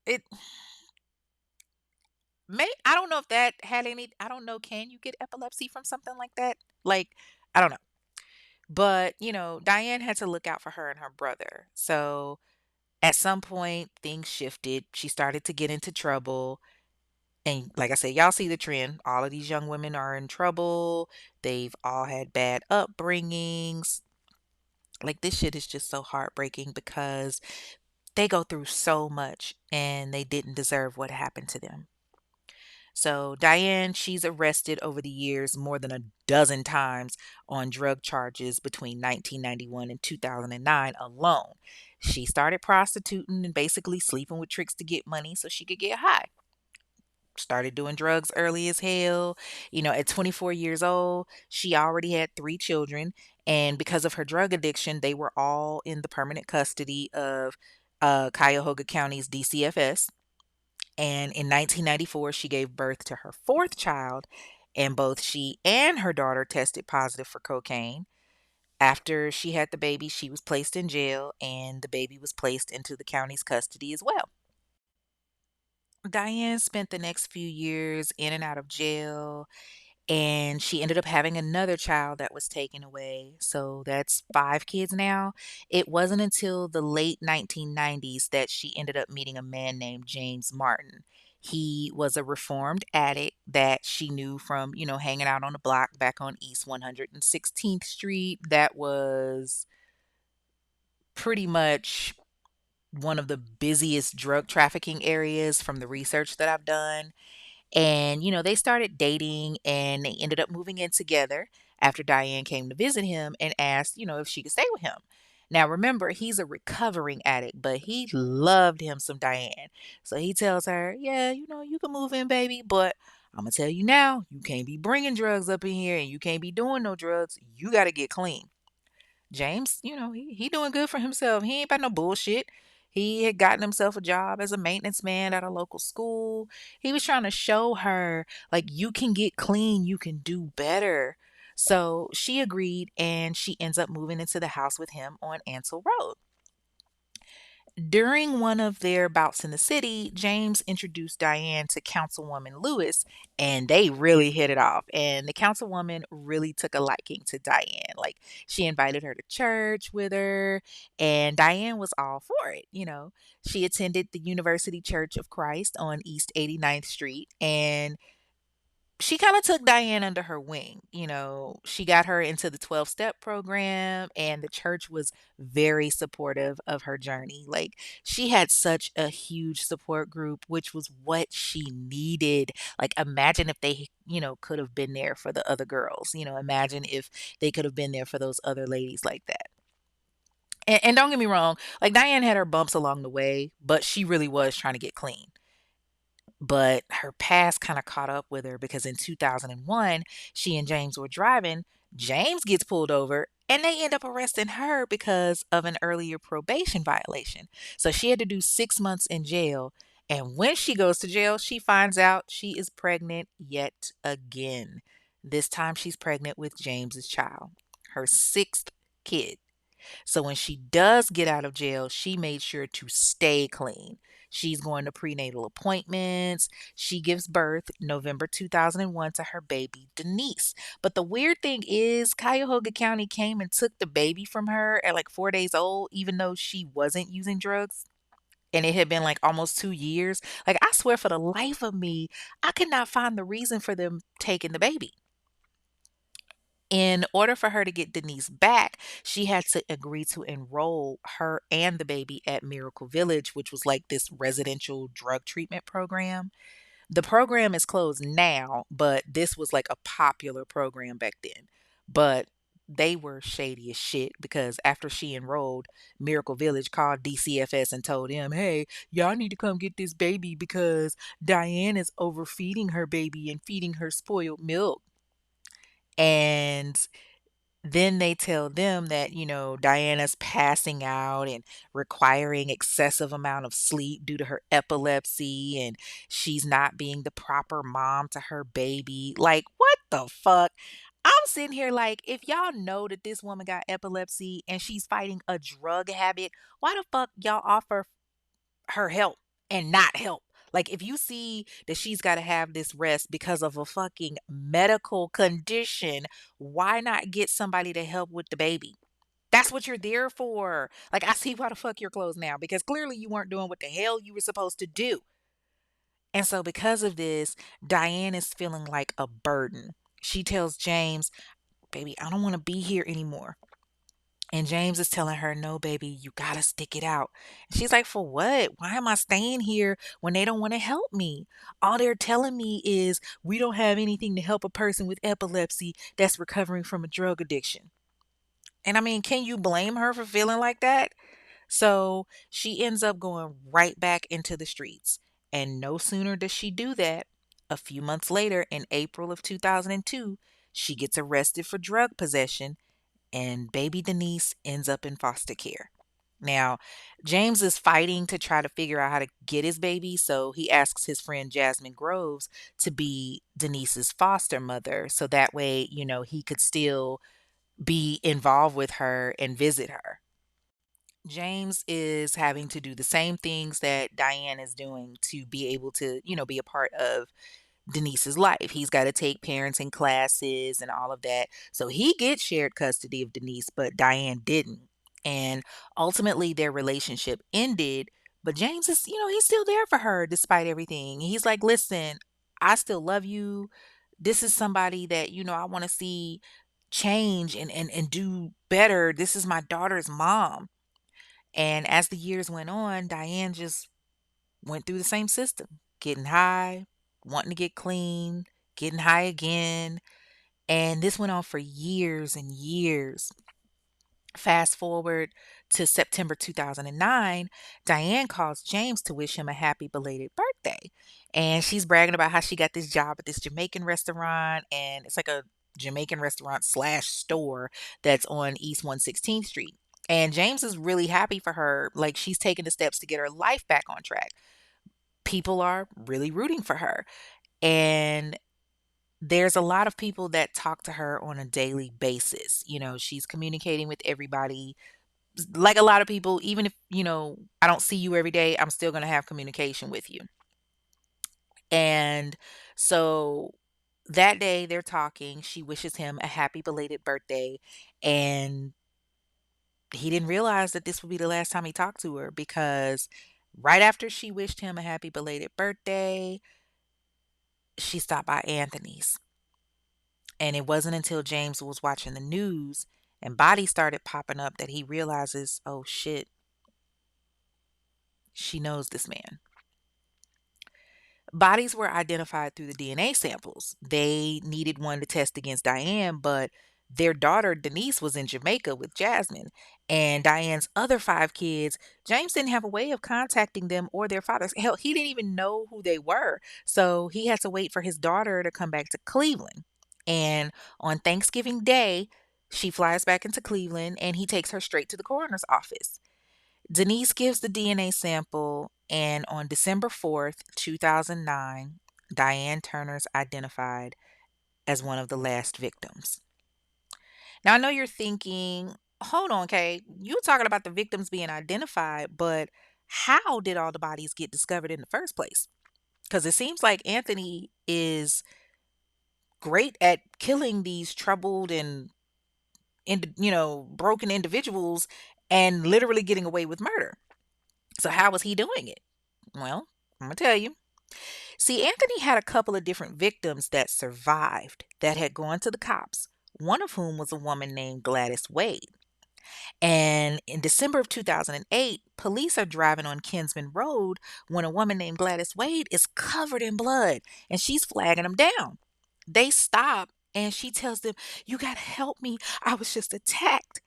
it. I don't know if that had any. I don't know. Can you get epilepsy from something like that? Like, I don't know. But, Diane had to look out for her and her brother. So at some point, things shifted. She started to get into trouble. And like I said, y'all see the trend. All of these young women are in trouble. They've all had bad upbringings. Like, this shit is just so heartbreaking because they go through so much and they didn't deserve what happened to them. So Diane, she's arrested over the years more than a dozen times on drug charges between 1991 and 2009 alone. She started prostituting and basically sleeping with tricks to get money so she could get high. Started doing drugs early as hell. At 24 years old, she already had 3 children. And because of her drug addiction, they were all in the permanent custody of Cuyahoga County's DCFS. And in 1994, she gave birth to her fourth child, and both she and her daughter tested positive for cocaine. After she had the baby, she was placed in jail, and the baby was placed into the county's custody as well. Diane spent the next few years in and out of jail, and she ended up having another child that was taken away. So that's 5 kids now. It wasn't until the late 1990s that she ended up meeting a man named James Martin. He was a reformed addict that she knew from, hanging out on the block back on East 116th Street. That was pretty much one of the busiest drug trafficking areas from the research that I've done. And, they started dating and they ended up moving in together after Diane came to visit him and asked, if she could stay with him. Now, remember, he's a recovering addict, but he loved him some Diane. So he tells her, yeah, you can move in, baby, but I'm going to tell you now, you can't be bringing drugs up in here and you can't be doing no drugs. You got to get clean. James, he doing good for himself. He ain't about no bullshit. He had gotten himself a job as a maintenance man at a local school. He was trying to show her, like, you can get clean, you can do better. So she agreed and she ends up moving into the house with him on Ansel Road. During one of their bouts in the city, James introduced Diane to Councilwoman Lewis, and they really hit it off. And the councilwoman really took a liking to Diane. Like, she invited her to church with her, and Diane was all for it. She attended the University Church of Christ on East 89th Street, and she kind of took Diane under her wing. She got her into the 12 step program, and the church was very supportive of her journey. Like, she had such a huge support group, which was what she needed. Like, imagine if they, could have been there for the other girls. Imagine if they could have been there for those other ladies like that. And don't get me wrong, like, Diane had her bumps along the way, but she really was trying to get clean. But her past kind of caught up with her because in 2001, she and James were driving. James gets pulled over and they end up arresting her because of an earlier probation violation. So she had to do 6 months in jail. And when she goes to jail, she finds out she is pregnant yet again. This time she's pregnant with James's child, her sixth kid. So when she does get out of jail, she made sure to stay clean. She's going to prenatal appointments. She gives birth November 2001 to her baby, Denise. But the weird thing is, Cuyahoga County came and took the baby from her at like 4 days old, even though she wasn't using drugs. And it had been like almost 2 years. Like, I swear for the life of me, I could not find the reason for them taking the baby. In order for her to get Denise back, she had to agree to enroll her and the baby at Miracle Village, which was like this residential drug treatment program. The program is closed now, but this was like a popular program back then. But they were shady as shit because after she enrolled, Miracle Village called DCFS and told them, hey, y'all need to come get this baby because Diane is overfeeding her baby and feeding her spoiled milk. And then they tell them that, Diana's passing out and requiring excessive amount of sleep due to her epilepsy and she's not being the proper mom to her baby. Like, what the fuck? I'm sitting here like, if y'all know that this woman got epilepsy and she's fighting a drug habit, why the fuck y'all offer her help and not help? Like, if you see that she's got to have this rest because of a fucking medical condition, why not get somebody to help with the baby? That's what you're there for. Like, I see why the fuck you're closed now because clearly you weren't doing what the hell you were supposed to do. And so, because of this, Diane is feeling like a burden. She tells James, baby, I don't want to be here anymore. And James is telling her, no, baby, you gotta stick it out. And she's like, for what? Why am I staying here when they don't want to help me? All they're telling me is we don't have anything to help a person with epilepsy that's recovering from a drug addiction. And I mean, can you blame her for feeling like that? So she ends up going right back into the streets. And no sooner does she do that, a few months later, in April of 2002, she gets arrested for drug possession and baby Denise ends up in foster care. Now, James is fighting to try to figure out how to get his baby, so he asks his friend Jasmine Groves to be Denise's foster mother so that way, he could still be involved with her and visit her. James is having to do the same things that Diane is doing to be able to, be a part of Denise's life. He's got to take parenting classes and all of that. So he gets shared custody of Denise, but Diane didn't. And ultimately, their relationship ended. But James is, he's still there for her despite everything. He's like, listen, I still love you. This is somebody that, I want to see change and do better. This is my daughter's mom. And as the years went on, Diane just went through the same system, getting high, wanting to get clean, getting high again. And this went on for years and years. Fast forward to September 2009, Diane calls James to wish him a happy belated birthday. And she's bragging about how she got this job at this Jamaican restaurant. And it's like a Jamaican restaurant slash store that's on East 116th Street. And James is really happy for her. Like she's taking the steps to get her life back on track. People are really rooting for her. And there's a lot of people that talk to her on a daily basis. She's communicating with everybody. Like a lot of people, even if, I don't see you every day, I'm still going to have communication with you. And so that day they're talking. She wishes him a happy belated birthday. And he didn't realize that this would be the last time he talked to her because right after she wished him a happy belated birthday, she stopped by Anthony's. And it wasn't until James was watching the news and bodies started popping up that he realizes, oh shit, she knows this man. Bodies were identified through the DNA samples. They needed one to test against Diane, but their daughter Denise was in Jamaica with Jasmine. And Diane's other 5 kids, James didn't have a way of contacting them or their fathers. Hell, he didn't even know who they were. So he had to wait for his daughter to come back to Cleveland. And on Thanksgiving Day, she flies back into Cleveland and he takes her straight to the coroner's office. Denise gives the DNA sample, and on December 4th, 2009, Diane Turner's identified as one of the last victims. Now, I know you're thinking, hold on, Kay, you talking about the victims being identified, but how did all the bodies get discovered in the first place? Because it seems like Anthony is great at killing these troubled and, broken individuals and literally getting away with murder. So how was he doing it? Well, I'm going to tell you. See, Anthony had a couple of different victims that survived that had gone to the cops, one of whom was a woman named Gladys Wade. And in December of 2008, police are driving on Kinsman Road when a woman named Gladys Wade is covered in blood and she's flagging them down. They stop and she tells them, "You got to help me. I was just attacked."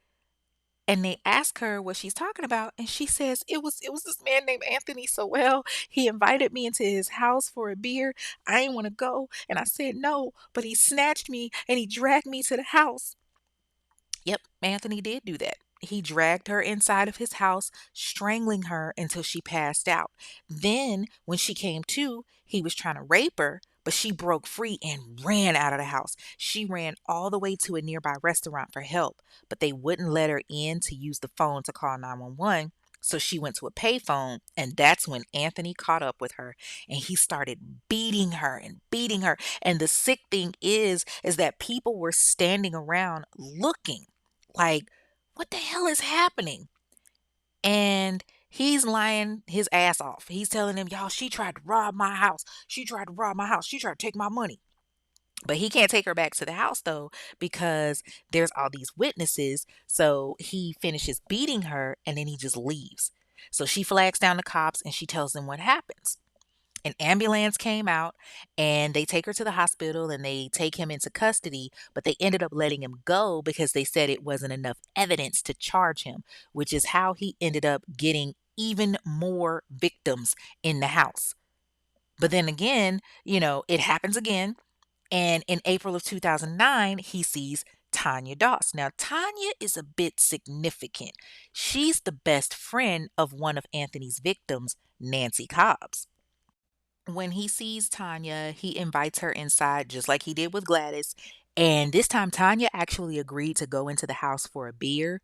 And they ask her what she's talking about, and she says, "It was this man named Anthony Sowell. He invited me into his house for a beer. I didn't want to go, and I said no, but he snatched me and he dragged me to the house." Yep, Anthony did do that. He dragged her inside of his house, strangling her until she passed out. Then, when she came to, he was trying to rape her, but she broke free and ran out of the house. She ran all the way to a nearby restaurant for help, but they wouldn't let her in to use the phone to call 911. So she went to a payphone, and that's when Anthony caught up with her and he started beating her and beating her. And the sick thing is that people were standing around looking like, what the hell is happening? And he's lying his ass off. He's telling them, "Y'all, she tried to rob my house. She tried to rob my house. She tried to take my money." But he can't take her back to the house though because there's all these witnesses. So he finishes beating her and then he just leaves. So she flags down the cops and she tells them what happens. An ambulance came out and they take her to the hospital and they take him into custody, but they ended up letting him go because they said it wasn't enough evidence to charge him, which is how he ended up getting even more victims in the house. But then again, it happens again. And in April of 2009, he sees Tanya Doss. Now, Tanya is a bit significant. She's the best friend of one of Anthony's victims, Nancy Cobbs. When he sees Tanya, he invites her inside just like he did with Gladys. And this time, Tanya actually agreed to go into the house for a beer.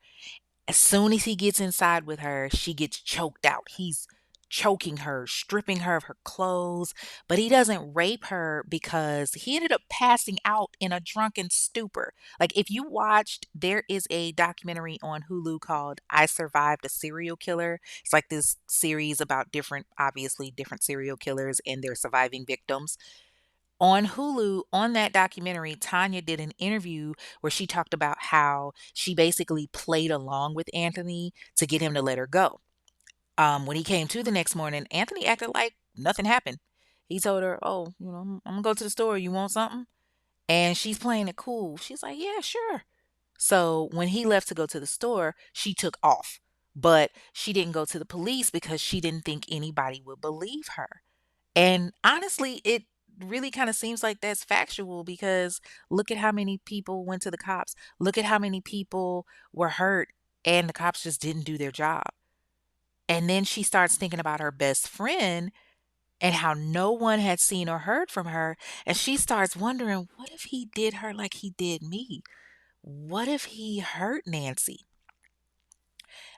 As soon as he gets inside with her, she gets choked out. He's choking her, stripping her of her clothes, but he doesn't rape her because he ended up passing out in a drunken stupor. Like, if you watched, there is a documentary on Hulu called I Survived a Serial Killer. It's like this series about different, obviously, different serial killers and their surviving victims. On Hulu, on that documentary, Tanya did an interview where she talked about how she basically played along with Anthony to get him to let her go. When he came to the next morning, Anthony acted like nothing happened. He told her, "Oh, I'm gonna go to the store. You want something?" And she's playing it cool. She's like, "Yeah, sure." So when he left to go to the store, she took off. But she didn't go to the police because she didn't think anybody would believe her. And honestly, it really kind of seems like that's factual because look at how many people went to the cops. Look at how many people were hurt and the cops just didn't do their job. And then she starts thinking about her best friend and how no one had seen or heard from her. And she starts wondering, what if he did her like he did me? What if he hurt Nancy?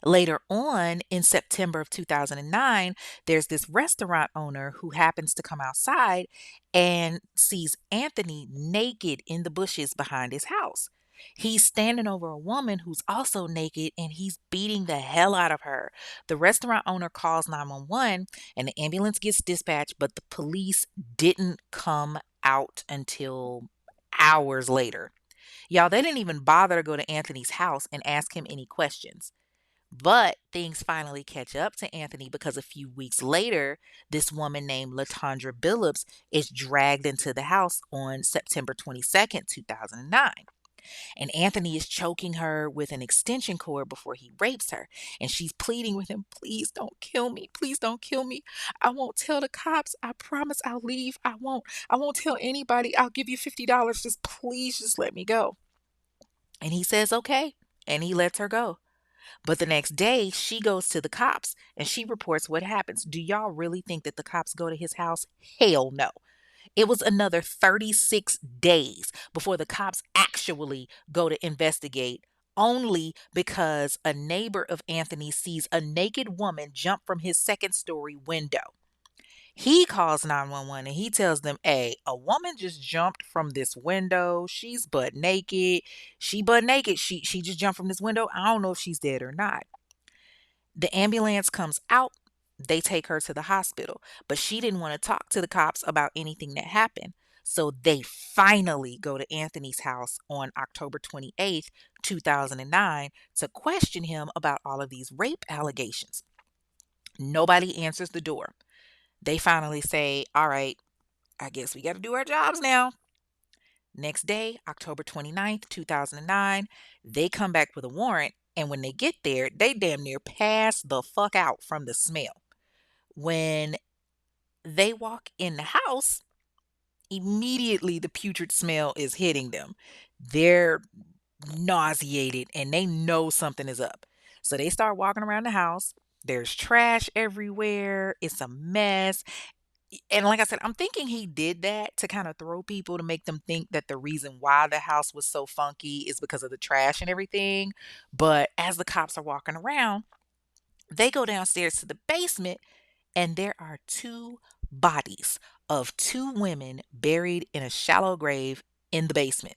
Later on, in September of 2009, there's this restaurant owner who happens to come outside and sees Anthony naked in the bushes behind his house. He's standing over a woman who's also naked and he's beating the hell out of her. The restaurant owner calls 911 and the ambulance gets dispatched, but the police didn't come out until hours later. Y'all, they didn't even bother to go to Anthony's house and ask him any questions. But things finally catch up to Anthony because a few weeks later, this woman named Latondra Billups is dragged into the house on September 22nd, 2009. And Anthony is choking her with an extension cord before he rapes her. And she's pleading with him, "Please don't kill me. Please don't kill me. I won't tell the cops. I promise I'll leave. I won't tell anybody. I'll give you $50. Just please just let me go." And he says, "Okay." And he lets her go. But the next day, she goes to the cops and she reports what happens. Do y'all really think that the cops go to his house? Hell no. It was another 36 days before the cops actually go to investigate, only because a neighbor of Anthony sees a naked woman jump from his second story window. He calls 911 and he tells them, "Hey, a woman just jumped from this window. She's butt naked. She butt naked. She just jumped from this window. I don't know if she's dead or not." The ambulance comes out. They take her to the hospital, but she didn't want to talk to the cops about anything that happened. So they finally go to Anthony's house on October 28th, 2009 to question him about all of these rape allegations. Nobody answers the door. They finally say, "All right, I guess we got to do our jobs now." Next day, October 29th, 2009, they come back with a warrant. And when they get there, they damn near pass the fuck out from the smell. When they walk in the house, immediately the putrid smell is hitting them. They're nauseated and they know something is up. So they start walking around the house. There's trash everywhere. It's a mess. And like I said, I'm thinking he did that to kind of throw people to make them think that the reason why the house was so funky is because of the trash and everything. But as the cops are walking around, they go downstairs to the basement and there are two bodies of two women buried in a shallow grave in the basement.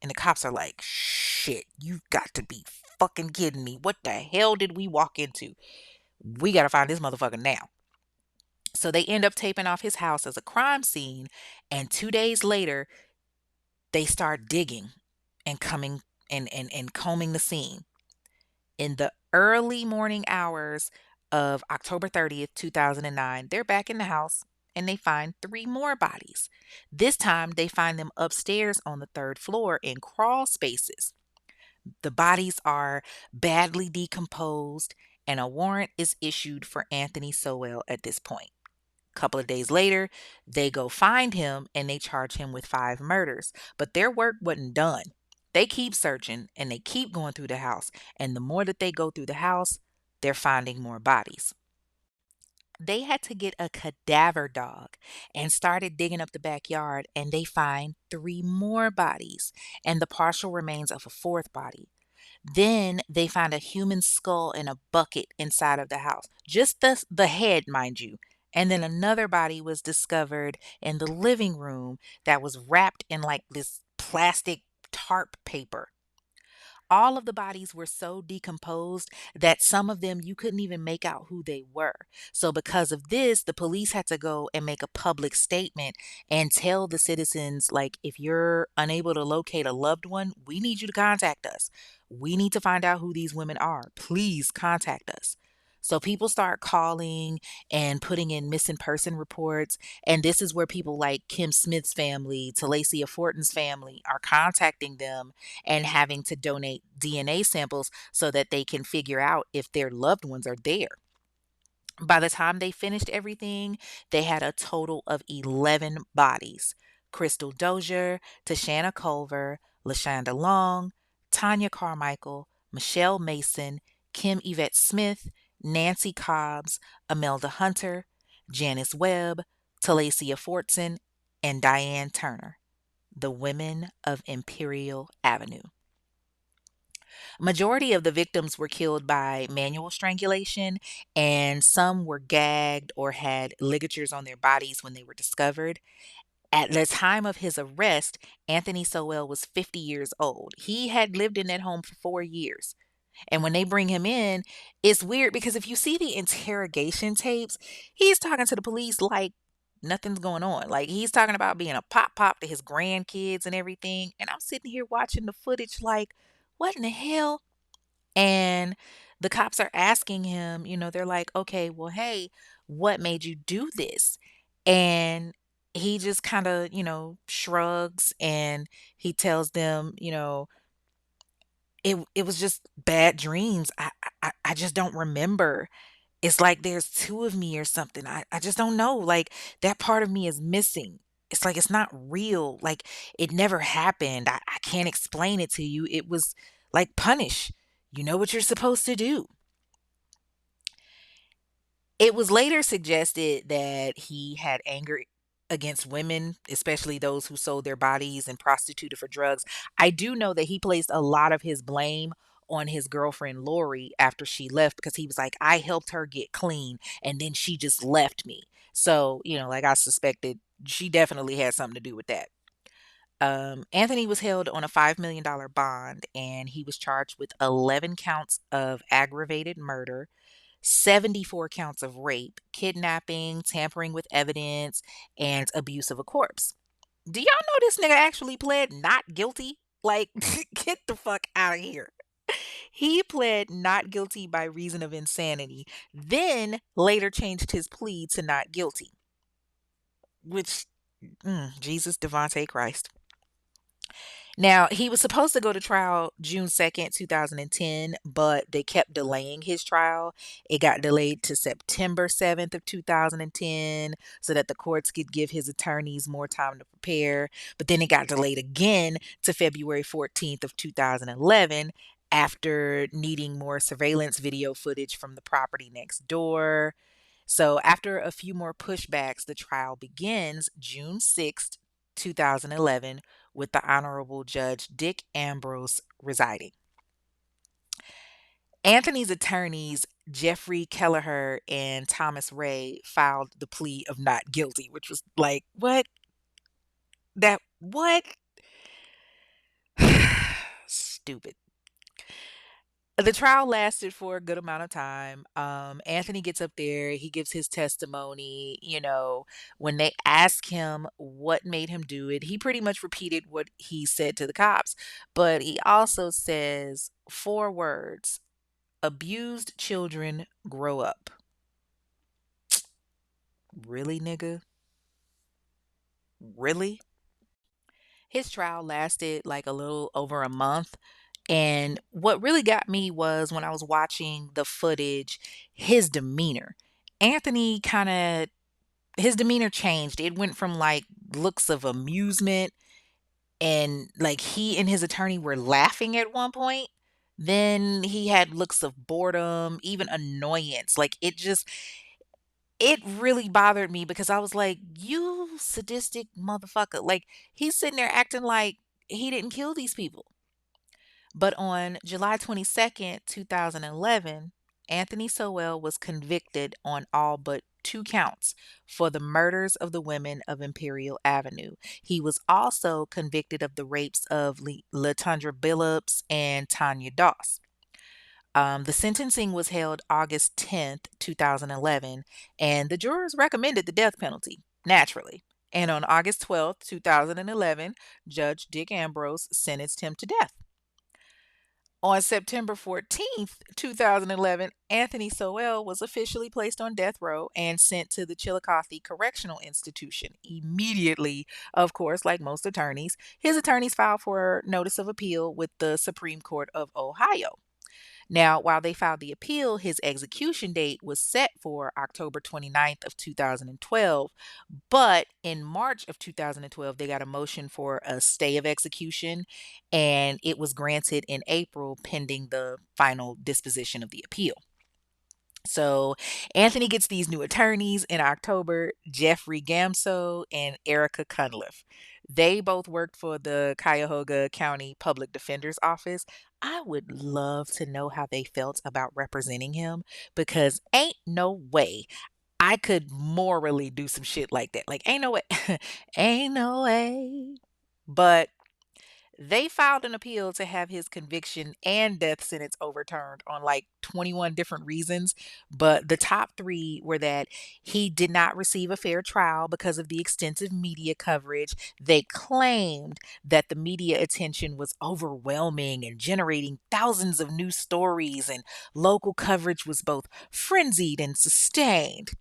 And the cops are like, "Shit, you've got to be fucking kidding me. What the hell did we walk into? We got to find this motherfucker now." So they end up taping off his house as a crime scene. And 2 days later, they start digging and coming and combing the scene. In the early morning hours of October 30th, 2009, they're back in the house and they find three more bodies. This time, they find them upstairs on the third floor in crawl spaces. The bodies are badly decomposed, and a warrant is issued for Anthony Sowell at this point. Couple of days later, they go find him and they charge him with 5 murders. But their work wasn't done. They keep searching and they keep going through the house. And the more that they go through the house, they're finding more bodies. They had to get a cadaver dog and started digging up the backyard, and they find three more bodies and the partial remains of a fourth body. Then they find a human skull in a bucket inside of the house, just the head, mind you. And then another body was discovered in the living room that was wrapped in like this plastic tarp paper. All of the bodies were so decomposed that some of them you couldn't even make out who they were. So, because of this, the police had to go and make a public statement and tell the citizens, like, if you're unable to locate a loved one, we need you to contact us. We need to find out who these women are. Please contact us. So people start calling and putting in missing person reports. And this is where people like Kim Smith's family, Talacia Fortin's family are contacting them and having to donate DNA samples so that they can figure out if their loved ones are there. By the time they finished everything, they had a total of 11 bodies. Crystal Dozier, Tashana Culver, Lashonda Long, Tanya Carmichael, Michelle Mason, Kim Yvette Smith, Nancy Cobbs, Imelda Hunter, Janice Webb, Talacia Fortson, and Diane Turner, the women of Imperial Avenue. Majority of the victims were killed by manual strangulation, and some were gagged or had ligatures on their bodies when they were discovered. At the time of his arrest, Anthony Sowell was 50 years old. He had lived in that home for 4 years. And when they bring him in, it's weird because if you see the interrogation tapes, he's talking to the police like nothing's going on. Like he's talking about being a pop to his grandkids and everything. And I'm sitting here watching the footage like, what in the hell? And the cops are asking him, they're like, okay, well, hey, what made you do this? And he just kind of, shrugs and he tells them, it was just bad dreams. I just don't remember. It's like there's two of me or something. I just don't know. Like that part of me is missing. It's like it's not real. Like it never happened. I can't explain it to you. It was like punish. You know what you're supposed to do. It was later suggested that he had anger against women, especially those who sold their bodies and prostituted for drugs. I do know that he placed a lot of his blame on his girlfriend Lori after she left because he was like, I helped her get clean and then she just left me. So, like I suspected, she definitely had something to do with that. Anthony was held on a $5 million bond and he was charged with 11 counts of aggravated murder, 74 counts of rape, kidnapping, tampering with evidence, and abuse of a corpse. Do y'all know this nigga actually pled not guilty? Like, get the fuck out of here. He pled not guilty by reason of insanity, then later changed his plea to not guilty, which, Jesus Devonte Christ. Now, he was supposed to go to trial June 2nd, 2010, but they kept delaying his trial. It got delayed to September 7th of 2010 so that the courts could give his attorneys more time to prepare. But then it got delayed again to February 14th of 2011 after needing more surveillance video footage from the property next door. So after a few more pushbacks, the trial begins June 6th, 2011, with the Honorable Judge Dick Ambrose residing. Anthony's attorneys, Jeffrey Kelleher and Thomas Ray, filed the plea of not guilty, which was like, what? What? Stupid. The trial lasted for a good amount of time. Anthony gets up there, he gives his testimony. When they ask him what made him do it, he pretty much repeated what he said to the cops. But he also says four words: abused children grow up. Really, nigga? Really? His trial lasted like a little over a month. And what really got me was when I was watching the footage, his demeanor. Anthony kind of, his demeanor changed. It went from like looks of amusement and like he and his attorney were laughing at one point. Then he had looks of boredom, even annoyance. Like it really bothered me because I was like, you sadistic motherfucker. Like he's sitting there acting like he didn't kill these people. But on July 22nd, 2011, Anthony Sowell was convicted on all but two counts for the murders of the women of Imperial Avenue. He was also convicted of the rapes of Latondra Billups and Tanya Doss. The sentencing was held August 10th, 2011, and the jurors recommended the death penalty, naturally. And on August 12th, 2011, Judge Dick Ambrose sentenced him to death. On September 14th, 2011, Anthony Sowell was officially placed on death row and sent to the Chillicothe Correctional Institution immediately. Of course, like most attorneys, his attorneys filed for notice of appeal with the Supreme Court of Ohio. Now, while they filed the appeal, his execution date was set for October 29th of 2012, but in March of 2012 they got a motion for a stay of execution, and it was granted in April pending the final disposition of the appeal. So Anthony gets these new attorneys in October, Jeffrey Gamso and Erica Cunliffe. They both worked for the Cuyahoga County Public Defender's Office. I would love to know how they felt about representing him, because ain't no way I could morally do some shit like that. Like, ain't no way. Ain't no way. But they filed an appeal to have his conviction and death sentence overturned on like 21 different reasons. But the top three were that he did not receive a fair trial because of the extensive media coverage. They claimed that the media attention was overwhelming and generating thousands of new stories, and local coverage was both frenzied and sustained.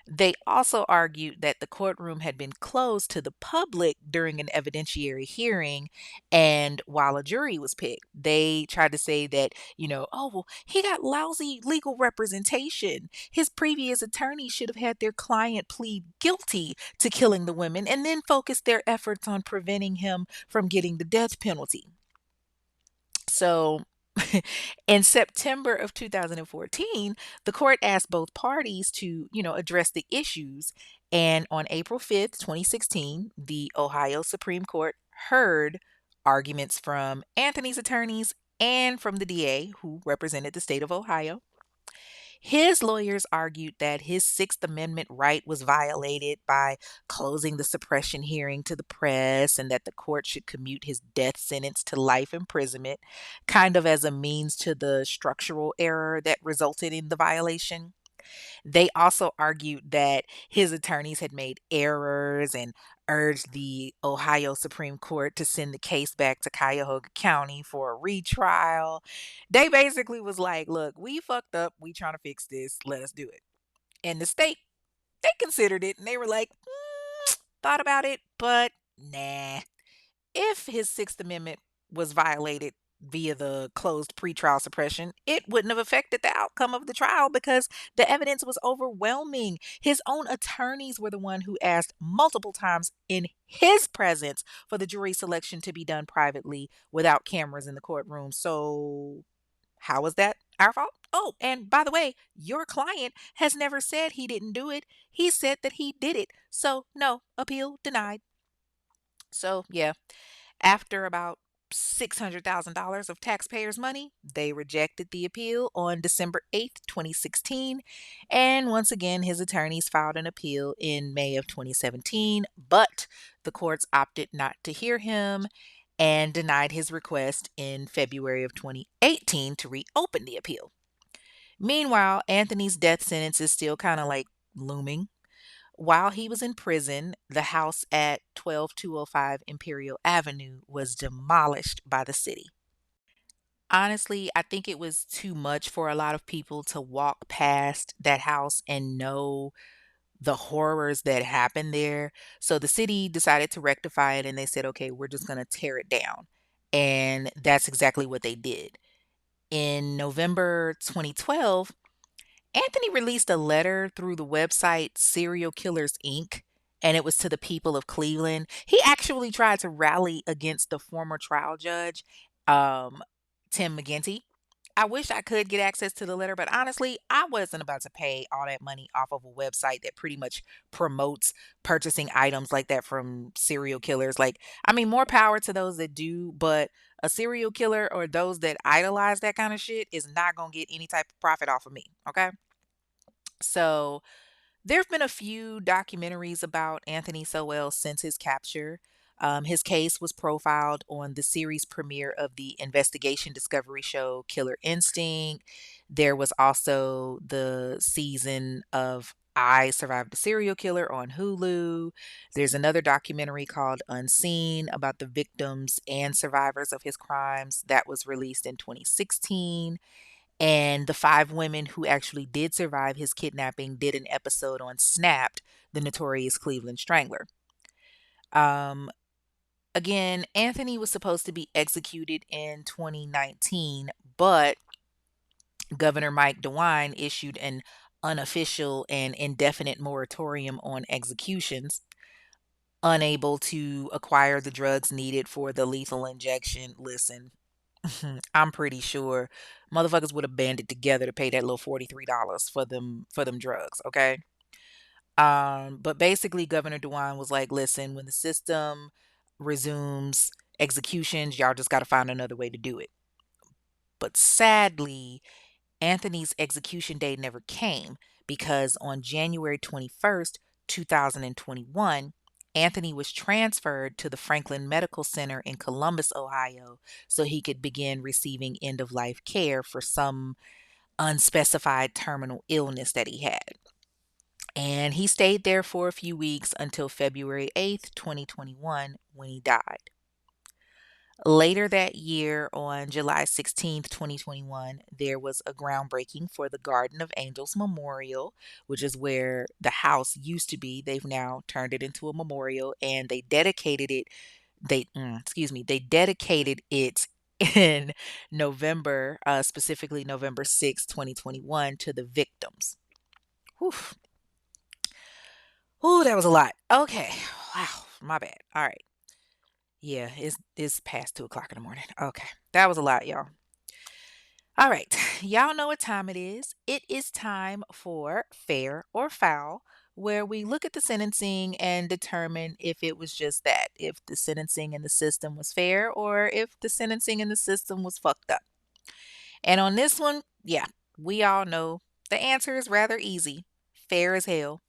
They also argued that the courtroom had been closed to the public during an evidentiary hearing, and while a jury was picked, they tried to say that, oh, well, he got lousy legal representation. His previous attorney should have had their client plead guilty to killing the women and then focus their efforts on preventing him from getting the death penalty. So, in September of 2014, the court asked both parties to, address the issues. And on April 5th, 2016, the Ohio Supreme Court heard arguments from Anthony's attorneys and from the DA, who represented the state of Ohio. His lawyers argued that his Sixth Amendment right was violated by closing the suppression hearing to the press, and that the court should commute his death sentence to life imprisonment, kind of as a means to the structural error that resulted in the violation. They also argued that his attorneys had made errors and urged the Ohio Supreme Court to send the case back to Cuyahoga County for a retrial. They basically was like, look, we fucked up. We trying to fix this. Let us do it. And the state, they considered it and they were like, thought about it, but nah. If his Sixth Amendment was violated via the closed pretrial suppression, it wouldn't have affected the outcome of the trial because the evidence was overwhelming. His own attorneys were the one who asked multiple times in his presence for the jury selection to be done privately without cameras in the courtroom. So, how was that our fault? Oh, and by the way, your client has never said he didn't do it. He said that he did it. So, no, appeal denied. So, yeah, after about $600,000 of taxpayers' money, they rejected the appeal on December 8th, 2016. And once again, his attorneys filed an appeal in May of 2017, but the courts opted not to hear him and denied his request in February of 2018 to reopen the appeal. Meanwhile, Anthony's death sentence is still kind of like looming. While he was in prison, the house at 12205 Imperial Avenue was demolished by the city. Honestly, I think it was too much for a lot of people to walk past that house and know the horrors that happened there. So the city decided to rectify it and they said, okay, we're just going to tear it down. And that's exactly what they did. In November 2012, Anthony released a letter through the website Serial Killers Inc., and it was to the people of Cleveland. He actually tried to rally against the former trial judge, um, Tim McGinty, I wish I could get access to the letter, but honestly, I wasn't about to pay all that money off of a website that pretty much promotes purchasing items like that from serial killers. Like, I mean, more power to those that do, but a serial killer or those that idolize that kind of shit is not going to get any type of profit off of me. Okay. So, there have been a few documentaries about Anthony Sowell since his capture. His case was profiled on the series premiere of the investigation discovery show Killer Instinct. There was also the season of I Survived the Serial Killer on Hulu. There's another documentary called Unseen about the victims and survivors of his crimes that was released in 2016. And the 5 women who actually did survive his kidnapping did an episode on Snapped, the notorious Cleveland Strangler. Um, Again, Anthony was supposed to be executed in 2019, but Governor Mike DeWine issued an unofficial and indefinite moratorium on executions, unable to acquire the drugs needed for the lethal injection. Listen, I'm pretty sure motherfuckers would have banded together to pay that little $43 for them drugs, okay? But basically Governor DeWine was like, listen, when the system resumes executions, y'all just gotta find another way to do it. But sadly, Anthony's execution date never came because on January 21st, 2021, Anthony was transferred to the Franklin Medical Center in Columbus, Ohio, so he could begin receiving end of life care for some unspecified terminal illness that he had. And he stayed there for a few weeks until February 8th, 2021, when he died. Later that year, on July 16th, 2021, there was a groundbreaking for the Garden of Angels Memorial, which is where the house used to be. They've now turned it into a memorial, and they dedicated it. They dedicated it in November, specifically November 6th, 2021, to the victims. Whew. Ooh, that was a lot. Okay. Wow, my bad. All right. Yeah, it's past 2 o'clock in the morning. Okay. That was a lot, y'all. All right. Y'all know what time it is. It is time for fair or foul, where we look at the sentencing and determine if it was just that, if the sentencing in the system was fair or if the sentencing in the system was fucked up. And on this one, yeah, we all know the answer is rather easy. Fair as hell.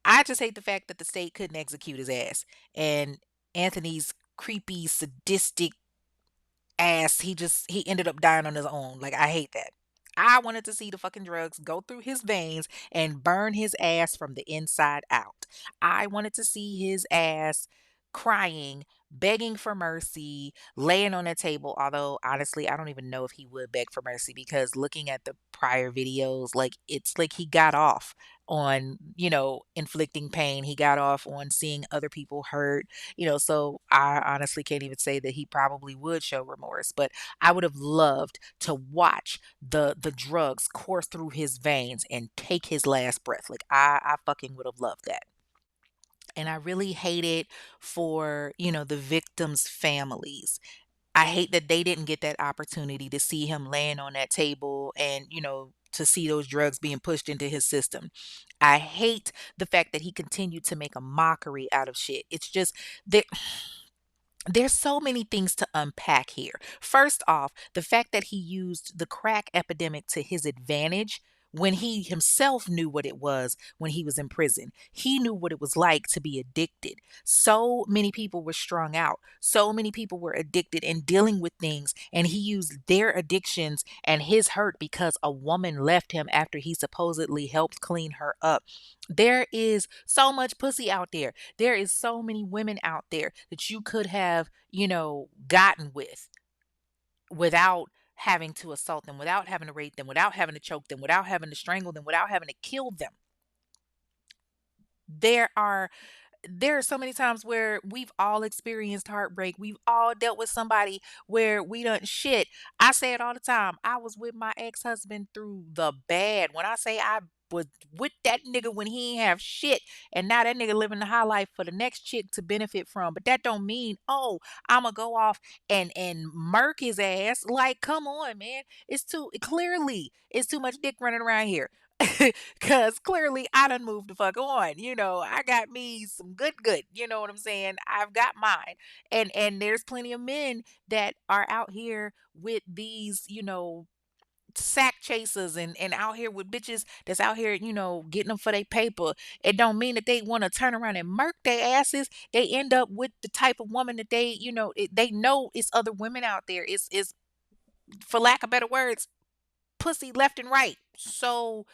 I just hate the fact that the state couldn't execute his ass. And Anthony's creepy, sadistic ass, he ended up dying on his own. Like, I hate that. I wanted to see the fucking drugs go through his veins and burn his ass from the inside out. I wanted to see his ass crying, begging for mercy, laying on a table. Although, honestly, I don't even know if he would beg for mercy because looking at the prior videos, like, it's like he got off on, inflicting pain. He got off on seeing other people hurt, so I honestly can't even say that he probably would show remorse, but I would have loved to watch the drugs course through his veins and take his last breath. Like, I fucking would have loved that. And I really hate it for, the victims' families. I hate that they didn't get that opportunity to see him laying on that table and, to see those drugs being pushed into his system. I hate the fact that he continued to make a mockery out of shit. It's just that there's so many things to unpack here. First off, the fact that he used the crack epidemic to his advantage when he himself knew what it was when he was in prison. He knew what it was like to be addicted. So many people were strung out. So many people were addicted and dealing with things, and he used their addictions and his hurt because a woman left him after he supposedly helped clean her up. There is so much pussy out there. There is so many women out there that you could have, gotten with without having to assault them, without having to rape them, without having to choke them, without having to strangle them, without having to kill them. There are there are so many times where we've all experienced heartbreak. We've all dealt with somebody where we done shit. I say it all the time. I was with my ex-husband through the bad. When I say I was with that nigga when he ain't have shit, and now that nigga living the high life for the next chick to benefit from. But that don't mean, oh, I'ma go off and murk his ass. Like, come on, man. It's too much dick running around here. Cause clearly I done moved the fuck on. I got me some good. You know what I'm saying? I've got mine. And there's plenty of men that are out here with these, sack chasers and out here with bitches that's out here, getting them for their paper. It don't mean that they want to turn around and murk their asses. They end up with the type of woman that they know it's other women out there. It's for lack of better words, pussy left and right. So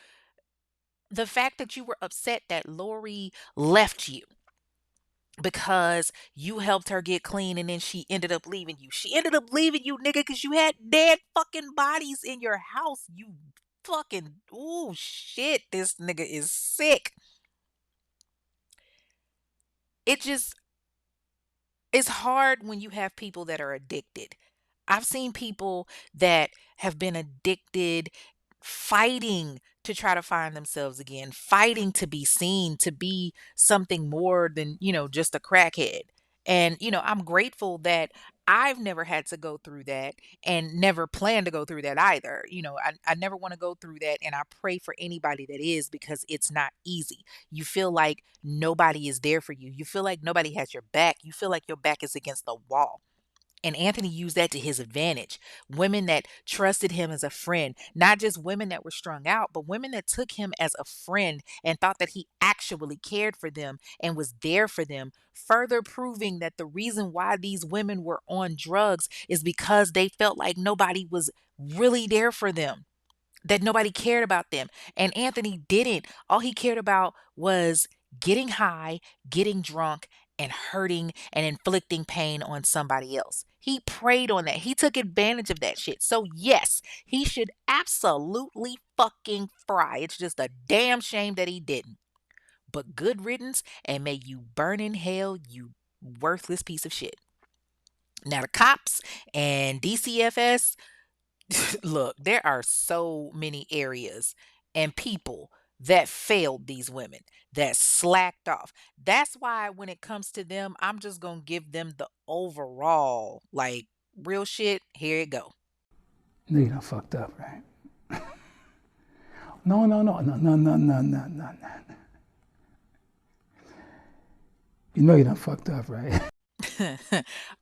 the fact that you were upset that Lori left you because you helped her get clean and then she ended up leaving you. She ended up leaving you, nigga, because you had dead fucking bodies in your house. You fucking, ooh, shit. This nigga is sick. It just, it's hard when you have people that are addicted. I've seen people that have been addicted, fighting to try to find themselves again, fighting to be seen, to be something more than, just a crackhead. And, I'm grateful that I've never had to go through that and never plan to go through that either. I never want to go through that. And I pray for anybody that is, because it's not easy. You feel like nobody is there for you. You feel like nobody has your back. You feel like your back is against the wall. And Anthony used that to his advantage. Women that trusted him as a friend, not just women that were strung out, but women that took him as a friend and thought that he actually cared for them and was there for them, further proving that the reason why these women were on drugs is because they felt like nobody was really there for them, that nobody cared about them. And Anthony didn't. All he cared about was getting high, getting drunk, and hurting and inflicting pain on somebody else. He preyed on that. He took advantage of that shit. So, yes, he should absolutely fucking fry. It's just a damn shame that he didn't. But good riddance, and may you burn in hell, you worthless piece of shit. Now, the cops and DCFS, look, there are so many areas and people that failed these women, that slacked off. That's why when it comes to them, I'm just going to give them the overall, like, real shit. Here it go. No, you done fucked up, right? No, no, no, no, no, no, no, no, no, no. You know you done fucked up, right?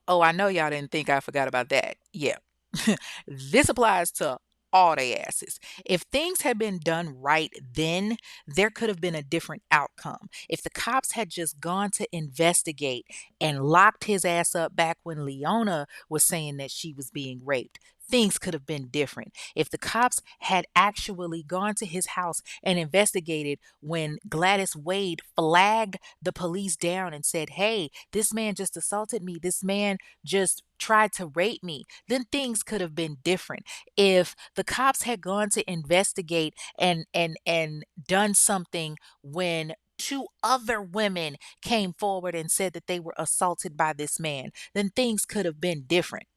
Oh, I know y'all didn't think I forgot about that. Yeah. This applies to all they asses. If things had been done right then, there could have been a different outcome. If the cops had just gone to investigate and locked his ass up back when Leona was saying that she was being raped, things could have been different. If the cops had actually gone to his house and investigated when Gladys Wade flagged the police down and said, hey, this man just assaulted me, this man just tried to rape me, then things could have been different. If the cops had gone to investigate and done something when two other women came forward and said that they were assaulted by this man, then things could have been different.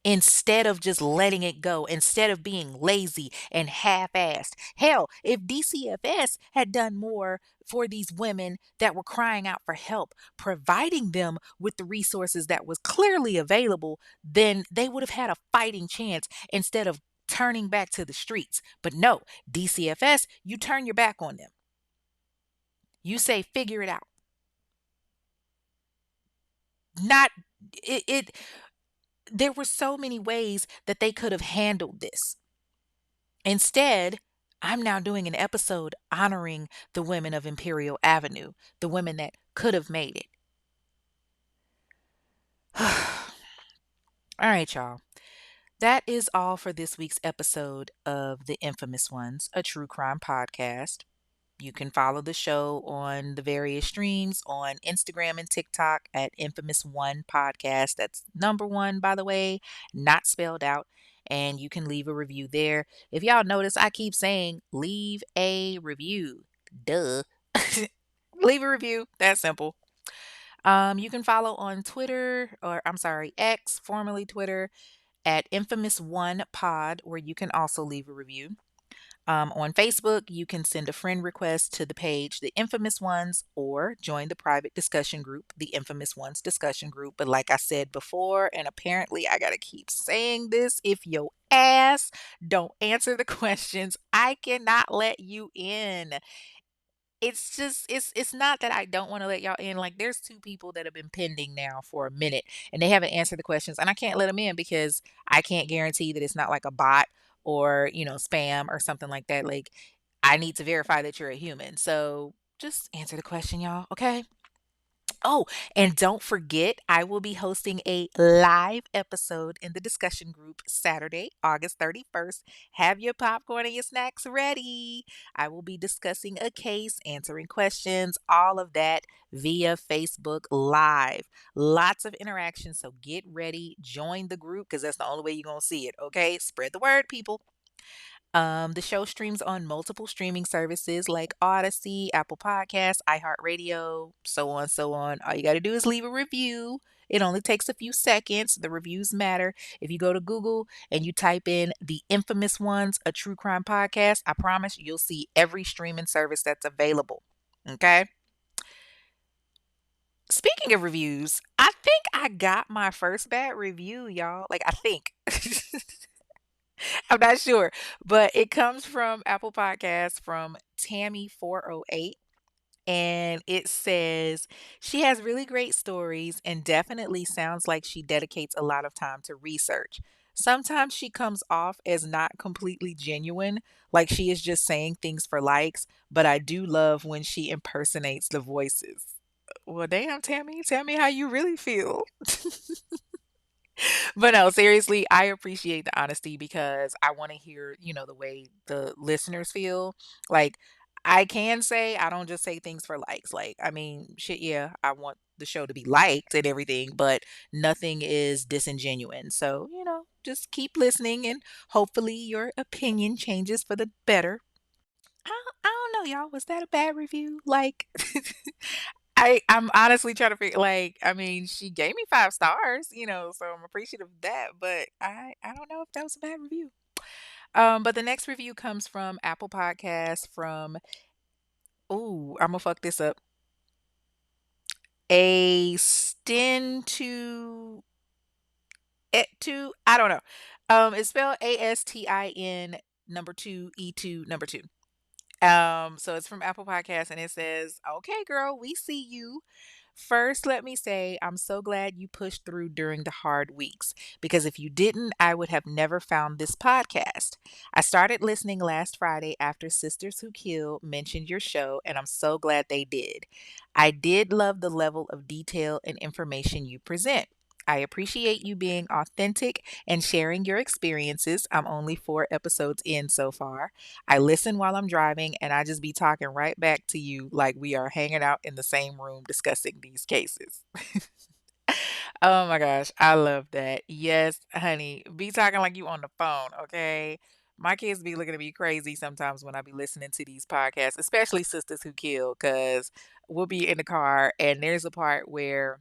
Instead of just letting it go, instead of being lazy and half-assed. Hell, if DCFS had done more for these women that were crying out for help, providing them with the resources that was clearly available, then they would have had a fighting chance instead of turning back to the streets. But no, DCFS, you turn your back on them. You say, figure it out. Not it there were so many ways that they could have handled this. Instead, I'm now doing an episode honoring the women of Imperial Avenue, the women that could have made it. All right, y'all. That is all for this week's episode of The Infamous Ones, a true crime podcast. You can follow the show on the various streams on Instagram and TikTok at Infamous One Podcast. That's number one, by the way, not spelled out. And you can leave a review there. If y'all notice, I keep saying leave a review. Duh. Leave a review. That's simple. You can follow on Twitter, or I'm sorry, X, formerly Twitter, at Infamous One Pod, where you can also leave a review. On Facebook, you can send a friend request to the page, The Infamous Ones, or join the private discussion group, The Infamous Ones discussion group. But like I said before, and apparently I got to keep saying this, if your ass don't answer the questions, I cannot let you in. It's just it's not that I don't wanna let y'all in, like, there's 2 people that have been pending now for a minute, and they haven't answered the questions, and I can't let them in because I can't guarantee that it's not like a bot or, spam or something like that, like, I need to verify that you're a human, so just answer the question, y'all, okay? Oh, and don't forget, I will be hosting a live episode in the discussion group Saturday, August 31st. Have your popcorn and your snacks ready. I will be discussing a case, answering questions, all of that via Facebook Live. Lots of interaction, so get ready. Join the group because that's the only way you're going to see it, okay? Spread the word, people. The show streams on multiple streaming services like Odyssey, Apple Podcasts, iHeartRadio, so on, so on. All you got to do is leave a review. It only takes a few seconds. The reviews matter. If you go to Google and you type in The Infamous Ones, a true crime podcast, I promise you'll see every streaming service that's available. Okay. Speaking of reviews, I think I got my first bad review, y'all. Like, I think. I'm not sure, but it comes from Apple Podcasts from Tammy408. And it says, she has really great stories and definitely sounds like she dedicates a lot of time to research. Sometimes she comes off as not completely genuine, like she is just saying things for likes, but I do love when she impersonates the voices. Well, damn, Tammy, tell me how you really feel. But no, seriously, I appreciate the honesty because I want to hear, the way the listeners feel. Like, I can say I don't just say things for likes. Like, I mean, shit, yeah, I want the show to be liked and everything, but nothing is disingenuous. So, just keep listening and hopefully your opinion changes for the better. I don't know, y'all. Was that a bad review? Like, I'm honestly trying to figure like, I mean, she gave me 5 stars, so I'm appreciative of that, but I don't know if that was a bad review. But the next review comes from Apple Podcasts from ooh, Imma fuck this up. A Stin to et to I don't know. It's spelled ASTIN number 2 E2 number 2. So it's from Apple Podcasts and it says, "Okay, girl, we see you. First, let me say I'm so glad you pushed through during the hard weeks because if you didn't, I would have never found this podcast. I started listening last Friday after Sisters Who Kill mentioned your show, and I'm so glad they did. I did love the level of detail and information you present. I appreciate you being authentic and sharing your experiences. I'm only 4 episodes in so far. I listen while I'm driving and I just be talking right back to you like we are hanging out in the same room discussing these cases." Oh my gosh, I love that. Yes, honey, be talking like you on the phone, okay? My kids be looking at me crazy sometimes when I be listening to these podcasts, especially Sisters Who Kill, because we'll be in the car and there's a part where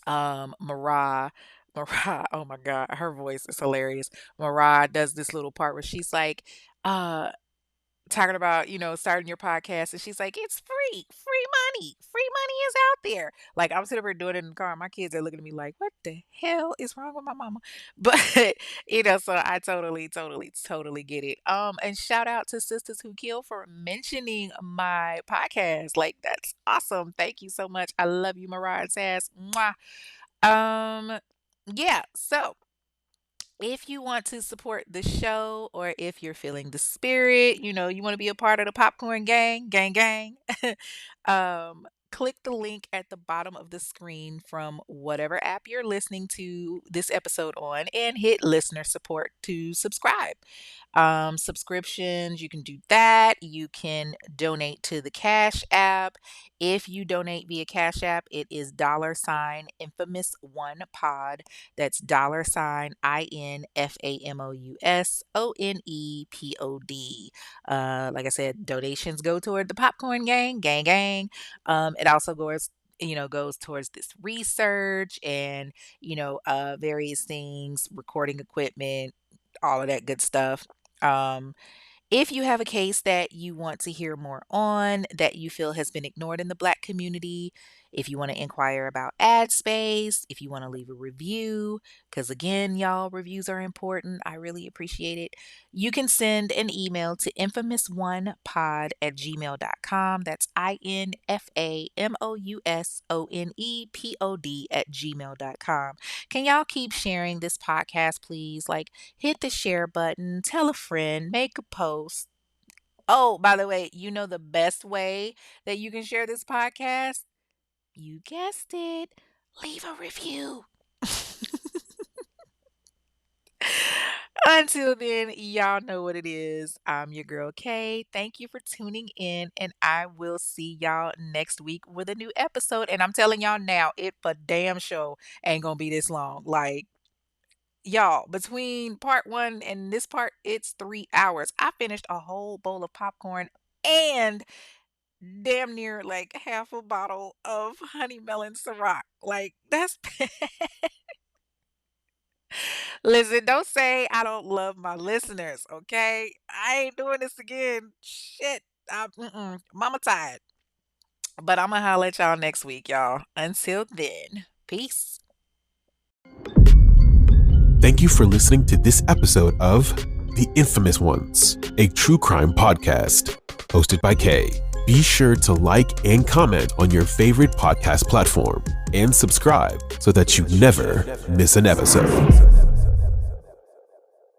Marah, oh my God, her voice is hilarious. Marah does this little part where she's like, uh, talking about, starting your podcast, and she's like, "It's free money. Free money is out there." Like, I'm sitting over doing it in the car. My kids are looking at me like, "What the hell is wrong with my mama?" But, so I totally, totally, totally get it. And shout out to Sisters Who Kill for mentioning my podcast. Like, that's awesome. Thank you so much. I love you, Mariah Sass. Mwah. Um, yeah, so if you want to support the show or if you're feeling the spirit, you want to be a part of the popcorn gang, click the link at the bottom of the screen from whatever app you're listening to this episode on and hit listener support to subscribe. Subscriptions, you can do that. You can donate to the Cash App. If you donate via Cash App, it is $ infamous one pod. That's $INFAMOUSONEPOD. Like I said, donations go toward the popcorn gang. It also goes towards this research and various things, recording equipment, all of that good stuff. Um, If you have a case that you want to hear more on, that you feel has been ignored in the Black community, if you want to inquire about ad space, if you want to leave a review, because again, y'all, reviews are important. I really appreciate it. You can send an email to infamous1pod@gmail.com. That's INFAMOUSONEPOD@gmail.com. Can y'all keep sharing this podcast, please? Like, hit the share button, tell a friend, make a post. Oh, by the way, you know the best way that you can share this podcast? You guessed it. Leave a review. Until then, y'all know what it is. I'm your girl Kay. Thank you for tuning in, and I will see y'all next week with a new episode. And I'm telling y'all now, it for damn sure ain't gonna be this long. Like, y'all, between part one and this part, it's 3 hours. I finished a whole bowl of popcorn and damn near like half a bottle of honey melon Ciroc. Like, that's listen, don't say I don't love my listeners, okay? I ain't doing this again. Shit. Mama tired. But I'm gonna holler at y'all next week, y'all. Until then, peace. Thank you for listening to this episode of The Infamous Ones, a true crime podcast hosted by Kay. Be sure to like and comment on your favorite podcast platform and subscribe so that you never miss an episode.